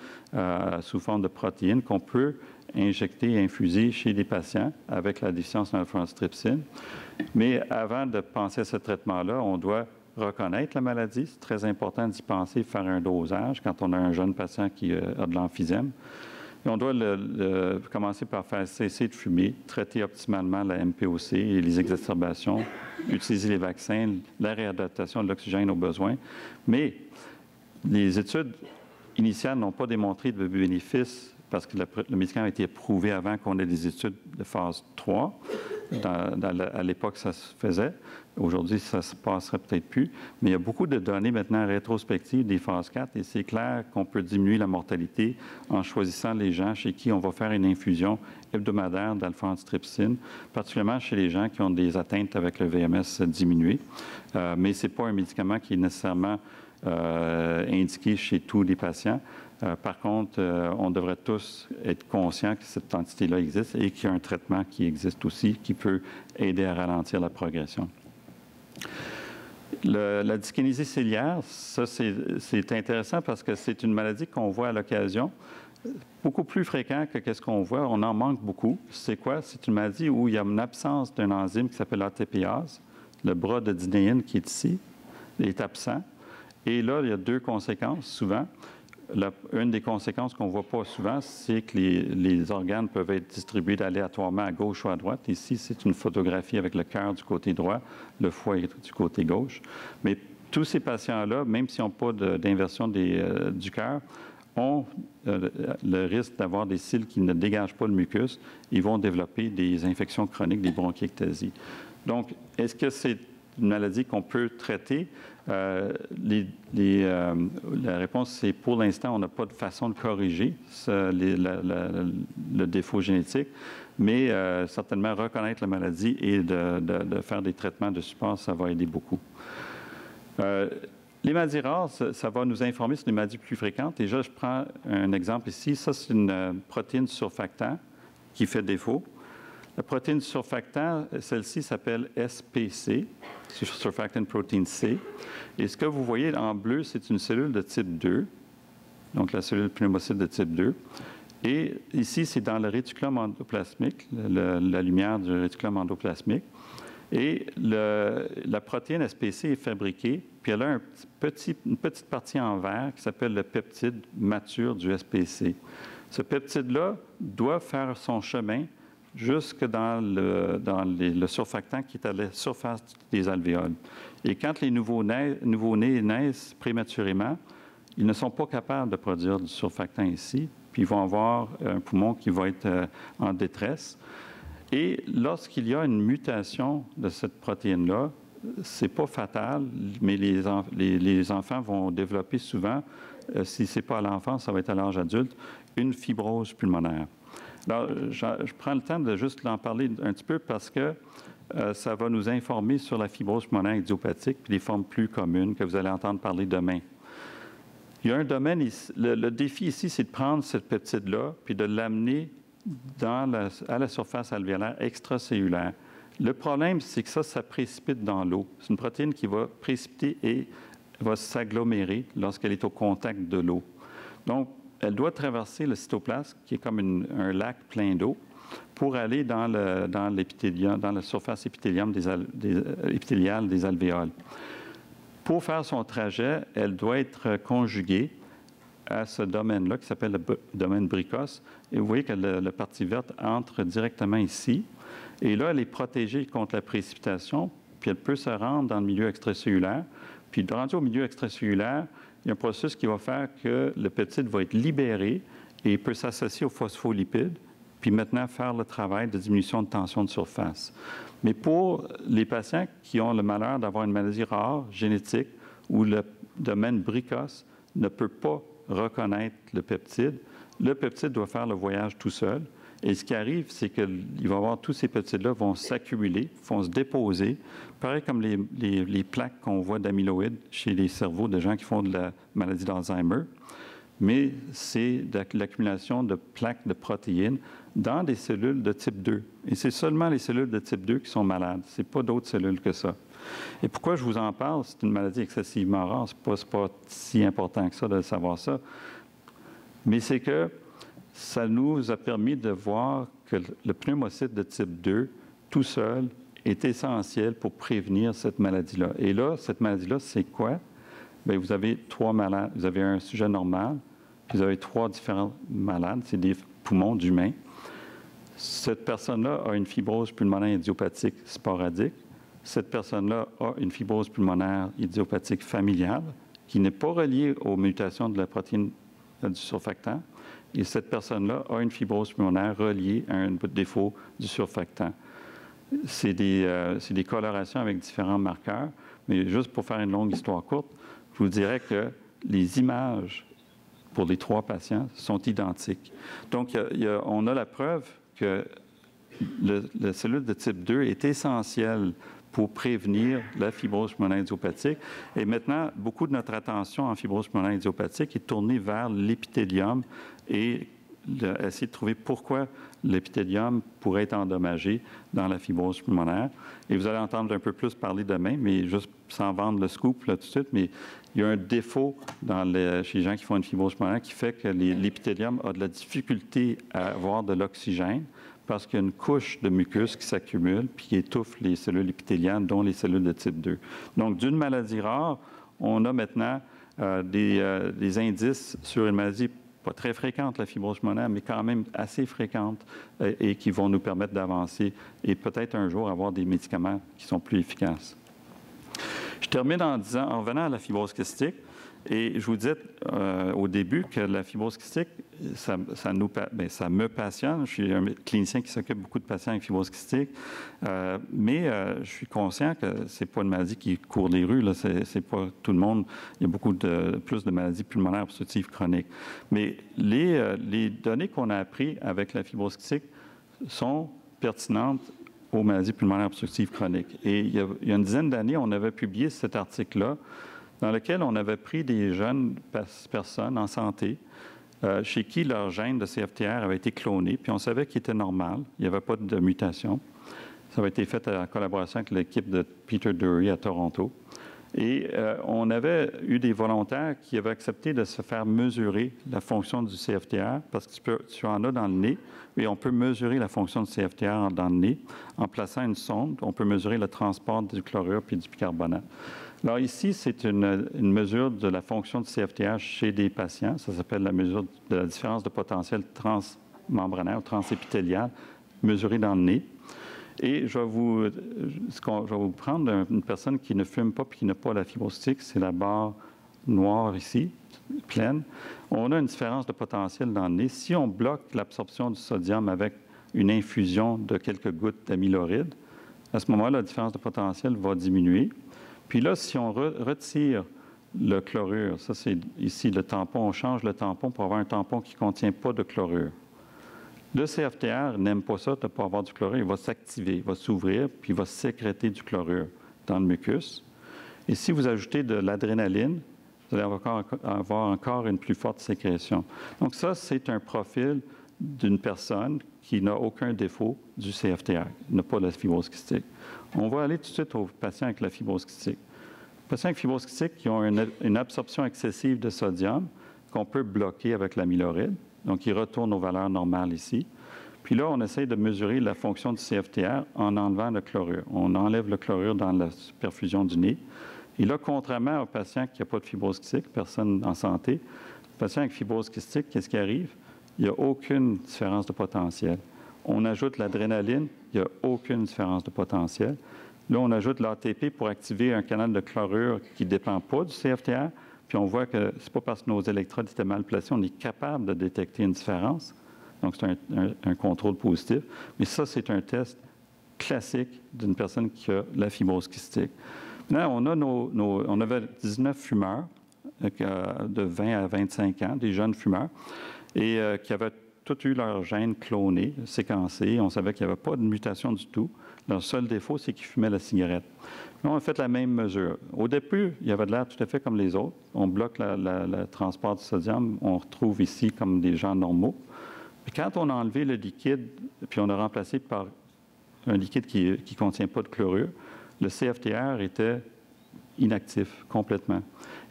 S1: sous forme de protéines qu'on peut injecter et infuser chez les patients avec la déficience en alpha-antitrypsine. Mais avant de penser à ce traitement-là, on doit reconnaître la maladie. C'est très important d'y penser, faire un dosage quand on a un jeune patient qui a de l'emphysème. Et on doit commencer par faire cesser de fumer, traiter optimalement la MPOC et les exacerbations, utiliser les vaccins, la réadaptation de l'oxygène aux besoins. Mais les études initiales n'ont pas démontré de bénéfice parce que le médicament a été approuvé avant qu'on ait des études de phase 3. À l'époque, ça se faisait. Aujourd'hui, ça ne se passerait peut-être plus. Mais il y a beaucoup de données maintenant rétrospectives des phases 4 et c'est clair qu'on peut diminuer la mortalité en choisissant les gens chez qui on va faire une infusion hebdomadaire d'alpha-antitrypsine, particulièrement chez les gens qui ont des atteintes avec le VMS diminué. Mais ce n'est pas un médicament qui est nécessairement indiqué chez tous les patients. Par contre, on devrait tous être conscients que cette entité-là existe et qu'il y a un traitement qui existe aussi qui peut aider à ralentir la progression. La dyskinésie ciliaire, ça c'est intéressant parce que c'est une maladie qu'on voit à l'occasion, beaucoup plus fréquent que ce qu'on voit. On en manque beaucoup. C'est quoi? C'est une maladie où il y a une absence d'un enzyme qui s'appelle ATPase. Le bras de dynéine qui est ici est absent. Et là, il y a deux conséquences souvent. Une des conséquences qu'on ne voit pas souvent, c'est que les organes peuvent être distribués aléatoirement à gauche ou à droite. Ici, c'est une photographie avec le cœur du côté droit, le foie du côté gauche. Mais tous ces patients-là, même s'ils n'ont pas d'inversion du cœur, ont le risque d'avoir des cils qui ne dégagent pas le mucus. Ils vont développer des infections chroniques, des bronchiectasies. Donc, est-ce que c'est une maladie qu'on peut traiter? La réponse, c'est pour l'instant, on n'a pas de façon de corriger le défaut génétique, mais certainement reconnaître la maladie et de faire des traitements de support, ça va aider beaucoup. Les maladies rares, ça va nous informer sur les maladies plus fréquentes. Déjà, je prends un exemple ici. Ça, c'est une protéine surfactant qui fait défaut. La protéine surfactant, celle-ci s'appelle SPC, Surfactant Protein C. Et ce que vous voyez en bleu, c'est une cellule de type 2, donc la cellule pneumocyte de type 2. Et ici, c'est dans le réticulum endoplasmique, la lumière du réticulum endoplasmique. Et la protéine SPC est fabriquée, puis elle a une petite partie en vert qui s'appelle le peptide mature du SPC. Ce peptide-là doit faire son chemin jusque dans le surfactant qui est à la surface des alvéoles. Et quand les nouveau-nés naissent prématurément, ils ne sont pas capables de produire du surfactant ici, puis ils vont avoir un poumon qui va être en détresse. Et lorsqu'il y a une mutation de cette protéine-là, c'est pas fatal, mais les enfants vont développer souvent, si ce n'est pas à l'enfance, ça va être à l'âge adulte, une fibrose pulmonaire. Alors, je prends le temps de juste en parler un petit peu parce que ça va nous informer sur la fibrose pulmonaire idiopathique et les formes plus communes que vous allez entendre parler demain. Il y a un domaine ici, le défi ici, c'est de prendre cette peptide-là puis de l'amener à la surface alvéolaire extracellulaire. Le problème, c'est que ça précipite dans l'eau. C'est une protéine qui va précipiter et va s'agglomérer lorsqu'elle est au contact de l'eau. Donc, elle doit traverser le cytoplasme, qui est comme un lac plein d'eau, pour aller dans l'épithélium, dans la surface épithéliale des alvéoles. Pour faire son trajet, elle doit être conjuguée à ce domaine-là qui s'appelle le domaine Bricos. Et vous voyez que la partie verte entre directement ici. Et là, elle est protégée contre la précipitation, puis elle peut se rendre dans le milieu extracellulaire. Puis, rendu au milieu extracellulaire, il y a un processus qui va faire que le peptide va être libéré et il peut s'associer aux phospholipides, puis maintenant faire le travail de diminution de tension de surface. Mais pour les patients qui ont le malheur d'avoir une maladie rare, génétique, où le domaine Bricos ne peut pas reconnaître le peptide doit faire le voyage tout seul. Et ce qui arrive, c'est qu'il va y avoir tous ces peptides-là vont s'accumuler, vont se déposer, pareil comme les plaques qu'on voit d'amyloïdes chez les cerveaux de gens qui font de la maladie d'Alzheimer. Mais c'est l'accumulation de plaques de protéines dans des cellules de type 2. Et c'est seulement les cellules de type 2 qui sont malades. Ce n'est pas d'autres cellules que ça. Et pourquoi je vous en parle? C'est une maladie excessivement rare. Ce n'est pas si important que ça de savoir ça. Mais c'est que ça nous a permis de voir que le pneumocyte de type 2, tout seul, est essentiel pour prévenir cette maladie-là. Et là, cette maladie-là, c'est quoi? Bien, vous avez 3 malades. Vous avez un sujet normal, puis vous avez 3 différents malades. C'est des poumons d'humains. Cette personne-là a une fibrose pulmonaire idiopathique sporadique. Cette personne-là a une fibrose pulmonaire idiopathique familiale qui n'est pas reliée aux mutations de la protéine du surfactant. Et cette personne-là a une fibrose pulmonaire reliée à un défaut du surfactant. C'est des colorations avec différents marqueurs, mais juste pour faire une longue histoire courte, je vous dirais que les images pour les 3 patients sont identiques. Donc, on a la preuve que la cellule de type 2 est essentielle pour prévenir la fibrose pulmonaire idiopathique. Et maintenant, beaucoup de notre attention en fibrose pulmonaire idiopathique est tournée vers l'épithélium et essayer de trouver pourquoi l'épithélium pourrait être endommagé dans la fibrose pulmonaire. Et vous allez entendre un peu plus parler demain, mais juste sans vendre le scoop là, tout de suite, mais il y a un défaut chez les gens qui font une fibrose pulmonaire qui fait que l'épithélium a de la difficulté à avoir de l'oxygène parce qu'il y a une couche de mucus qui s'accumule puis qui étouffe les cellules épithéliales, dont les cellules de type 2. Donc, d'une maladie rare, on a maintenant des indices sur une maladie pas très fréquente, la fibrose pulmonaire, mais quand même assez fréquente et qui vont nous permettre d'avancer et peut-être un jour avoir des médicaments qui sont plus efficaces. Je termine en revenant à la fibrose kystique. Et je vous disais au début que la fibrose kystique, ça me passionne. Je suis un clinicien qui s'occupe beaucoup de patients avec fibrose kystique, mais je suis conscient que ce n'est pas une maladie qui court les rues. C'est pas tout le monde. Il y a plus de maladies pulmonaires obstructives chroniques. Mais les données qu'on a apprises avec la fibrose kystique sont pertinentes aux maladies pulmonaires obstructives chroniques. Et il y a une dizaine d'années, on avait publié cet article-là dans lequel on avait pris des jeunes personnes en santé chez qui leur gène de CFTR avait été cloné, puis on savait qu'il était normal, il n'y avait pas de mutation. Ça avait été fait en collaboration avec l'équipe de Peter Dury à Toronto. Et on avait eu des volontaires qui avaient accepté de se faire mesurer la fonction du CFTR, parce que tu en as dans le nez, et on peut mesurer la fonction du CFTR dans le nez en plaçant une sonde. On peut mesurer le transport du chlorure puis du bicarbonate. Alors ici, c'est une mesure de la fonction du CFTR chez des patients. Ça s'appelle la mesure de la différence de potentiel transmembranaire ou transépithélial mesurée dans le nez. Et je vais vous prendre une personne qui ne fume pas et qui n'a pas la fibrose kystique. C'est la barre noire ici, pleine. On a une différence de potentiel dans le nez. Si on bloque l'absorption du sodium avec une infusion de quelques gouttes d'amyloride, à ce moment-là, la différence de potentiel va diminuer. Puis là, si on retire le chlorure, ça c'est ici le tampon, on change le tampon pour avoir un tampon qui ne contient pas de chlorure. Le CFTR n'aime pas ça de ne pas avoir du chlorure. Il va s'activer, il va s'ouvrir, puis il va sécréter du chlorure dans le mucus. Et si vous ajoutez de l'adrénaline, vous allez avoir encore une plus forte sécrétion. Donc ça, c'est un profil d'une personne qui n'a aucun défaut du CFTR, n'a pas de fibrose kystique. On va aller tout de suite aux patients avec la fibrose kystique. Les patients avec fibrose kystique qui ont une absorption excessive de sodium qu'on peut bloquer avec l'amyloride. Donc, ils retournent aux valeurs normales ici. Puis là, on essaie de mesurer la fonction du CFTR en enlevant le chlorure. On enlève le chlorure dans la perfusion du nez. Et là, contrairement aux patients qui n'ont pas de fibrose kystique, personne en santé, patient avec fibrose kystique, qu'est-ce qui arrive? Il n'y a aucune différence de potentiel. On ajoute l'adrénaline, il n'y a aucune différence de potentiel. Là, on ajoute l'ATP pour activer un canal de chlorure qui ne dépend pas du CFTR. Puis on voit que ce n'est pas parce que nos électrodes étaient mal placés, on est capable de détecter une différence. Donc, c'est un contrôle positif. Mais ça, c'est un test classique d'une personne qui a la fibrose kystique. Maintenant, on avait 19 fumeurs de 20 à 25 ans, des jeunes fumeurs, et qui avaient tous eu leur gène cloné, séquencé. On savait qu'il n'y avait pas de mutation du tout. Leur seul défaut, c'est qu'ils fumaient la cigarette. Là, on a fait la même mesure. Au début, il y avait de l'air tout à fait comme les autres. On bloque le transport du sodium. On retrouve ici comme des gens normaux. Mais quand on a enlevé le liquide, puis on a remplacé par un liquide qui ne contient pas de chlorure, le CFTR était inactif complètement.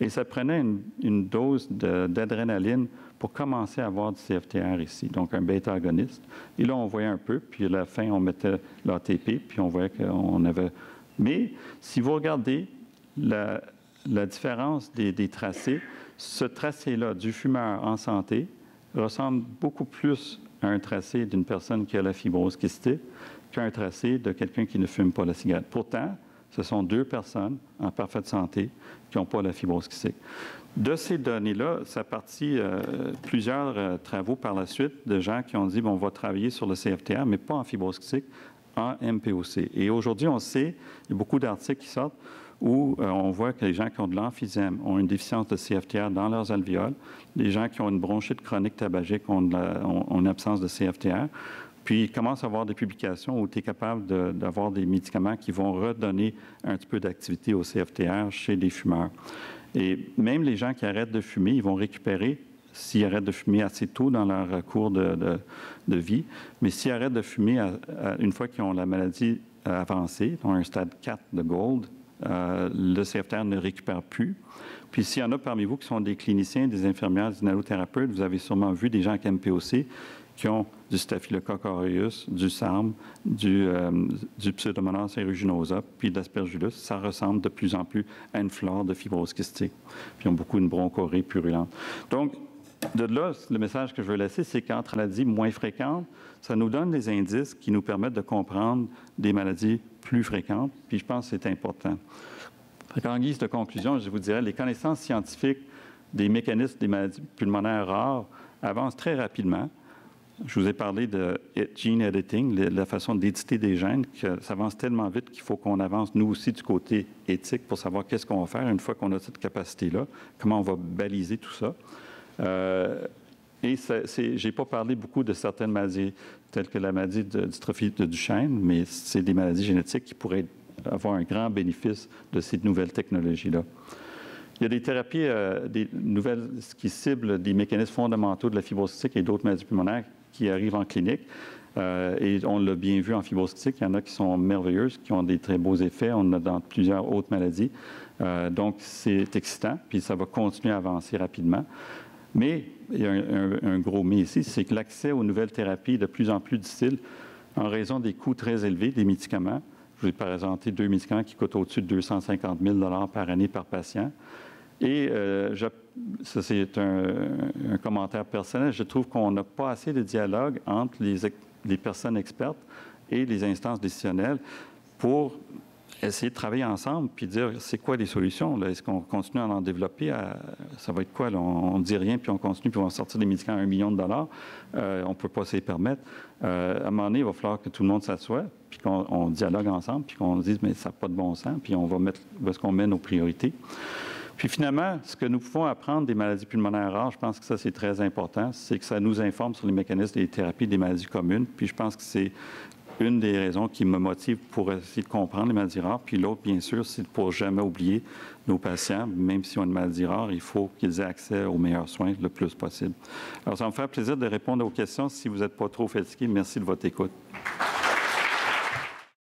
S1: Et ça prenait une dose d'adrénaline pour commencer à avoir du CFTR ici, donc un bêta-agoniste. Et là, on voyait un peu, puis à la fin, on mettait l'ATP, puis on voyait qu'on avait... Mais si vous regardez la différence des tracés, ce tracé-là du fumeur en santé ressemble beaucoup plus à un tracé d'une personne qui a la fibrose kystique qu'un tracé de quelqu'un qui ne fume pas la cigarette. Pourtant, ce sont deux personnes en parfaite santé qui n'ont pas la fibrose kystique. De ces données-là, ça a parti plusieurs travaux par la suite de gens qui ont dit bon, on va travailler sur le CFTR, mais pas en fibrose kystique, en MPOC. Et aujourd'hui, on sait, il y a beaucoup d'articles qui sortent où on voit que les gens qui ont de l'emphysème ont une déficience de CFTR dans leurs alvéoles. Les gens qui ont une bronchite chronique tabagique ont une absence de CFTR. Puis, il commence à avoir des publications où tu es capable d'avoir des médicaments qui vont redonner un petit peu d'activité au CFTR chez les fumeurs. Et même les gens qui arrêtent de fumer, ils vont récupérer s'ils arrêtent de fumer assez tôt dans leur cours de vie. Mais s'ils arrêtent de fumer une fois qu'ils ont la maladie avancée, dans un stade 4 de Gold, le CFTR ne récupère plus. Puis s'il y en a parmi vous qui sont des cliniciens, des infirmières, des inhalothérapeutes, vous avez sûrement vu des gens avec MPOC qui ont du Staphylococcus aureus, du SARM, du Pseudomonas aeruginosa, puis de l'Aspergillus. Ça ressemble de plus en plus à une flore de fibrose kystique. Puis ils ont beaucoup une bronchorrhée purulente. Donc, de là, le message que je veux laisser, c'est qu'entre maladies moins fréquentes, ça nous donne des indices qui nous permettent de comprendre des maladies plus fréquentes, puis je pense que c'est important. En guise de conclusion, je vous dirais, les connaissances scientifiques des mécanismes des maladies pulmonaires rares avancent très rapidement. Je vous ai parlé de gene editing, la façon d'éditer des gènes, que ça avance tellement vite qu'il faut qu'on avance, nous aussi, du côté éthique pour savoir qu'est-ce qu'on va faire une fois qu'on a cette capacité-là, comment on va baliser tout ça. Et je n'ai pas parlé beaucoup de certaines maladies, telles que la maladie de dystrophie de Duchenne, mais c'est des maladies génétiques qui pourraient avoir un grand bénéfice de ces nouvelles technologies-là. Il y a des thérapies des nouvelles qui ciblent des mécanismes fondamentaux de la fibrose kystique et d'autres maladies pulmonaires qui arrivent en clinique. Et on l'a bien vu en fibrose kystique, il y en a qui sont merveilleuses, qui ont des très beaux effets. On en a dans plusieurs autres maladies. Donc, c'est excitant, puis ça va continuer à avancer rapidement. Mais il y a un gros mais ici, c'est que l'accès aux nouvelles thérapies est de plus en plus difficile en raison des coûts très élevés des médicaments. Je vous ai présenté 2 médicaments qui coûtent au-dessus de 250 000 $ par année par patient. Et ça, c'est un commentaire personnel. Je trouve qu'on n'a pas assez de dialogue entre les personnes expertes et les instances décisionnelles pour essayer de travailler ensemble puis dire c'est quoi les solutions. Est-ce qu'on continue à en développer? Ça va être quoi? Là? On ne dit rien puis on continue puis on va sortir des médicaments à 1 million de $. On ne peut pas se les permettre. À un moment donné, il va falloir que tout le monde s'assoie puis qu'on dialogue ensemble puis qu'on dise mais ça n'a pas de bon sens puis on va mettre où est-ce qu'on met nos priorités. Puis finalement, ce que nous pouvons apprendre des maladies pulmonaires rares, je pense que ça, c'est très important, c'est que ça nous informe sur les mécanismes des thérapies des maladies communes. Puis je pense que c'est une des raisons qui me motive pour essayer de comprendre les maladies rares. Puis l'autre, bien sûr, c'est pour jamais oublier nos patients. Même s'ils ont une maladie rare, il faut qu'ils aient accès aux meilleurs soins le plus possible. Alors, ça va me faire plaisir de répondre aux questions. Si vous n'êtes pas trop fatigué, merci de votre écoute.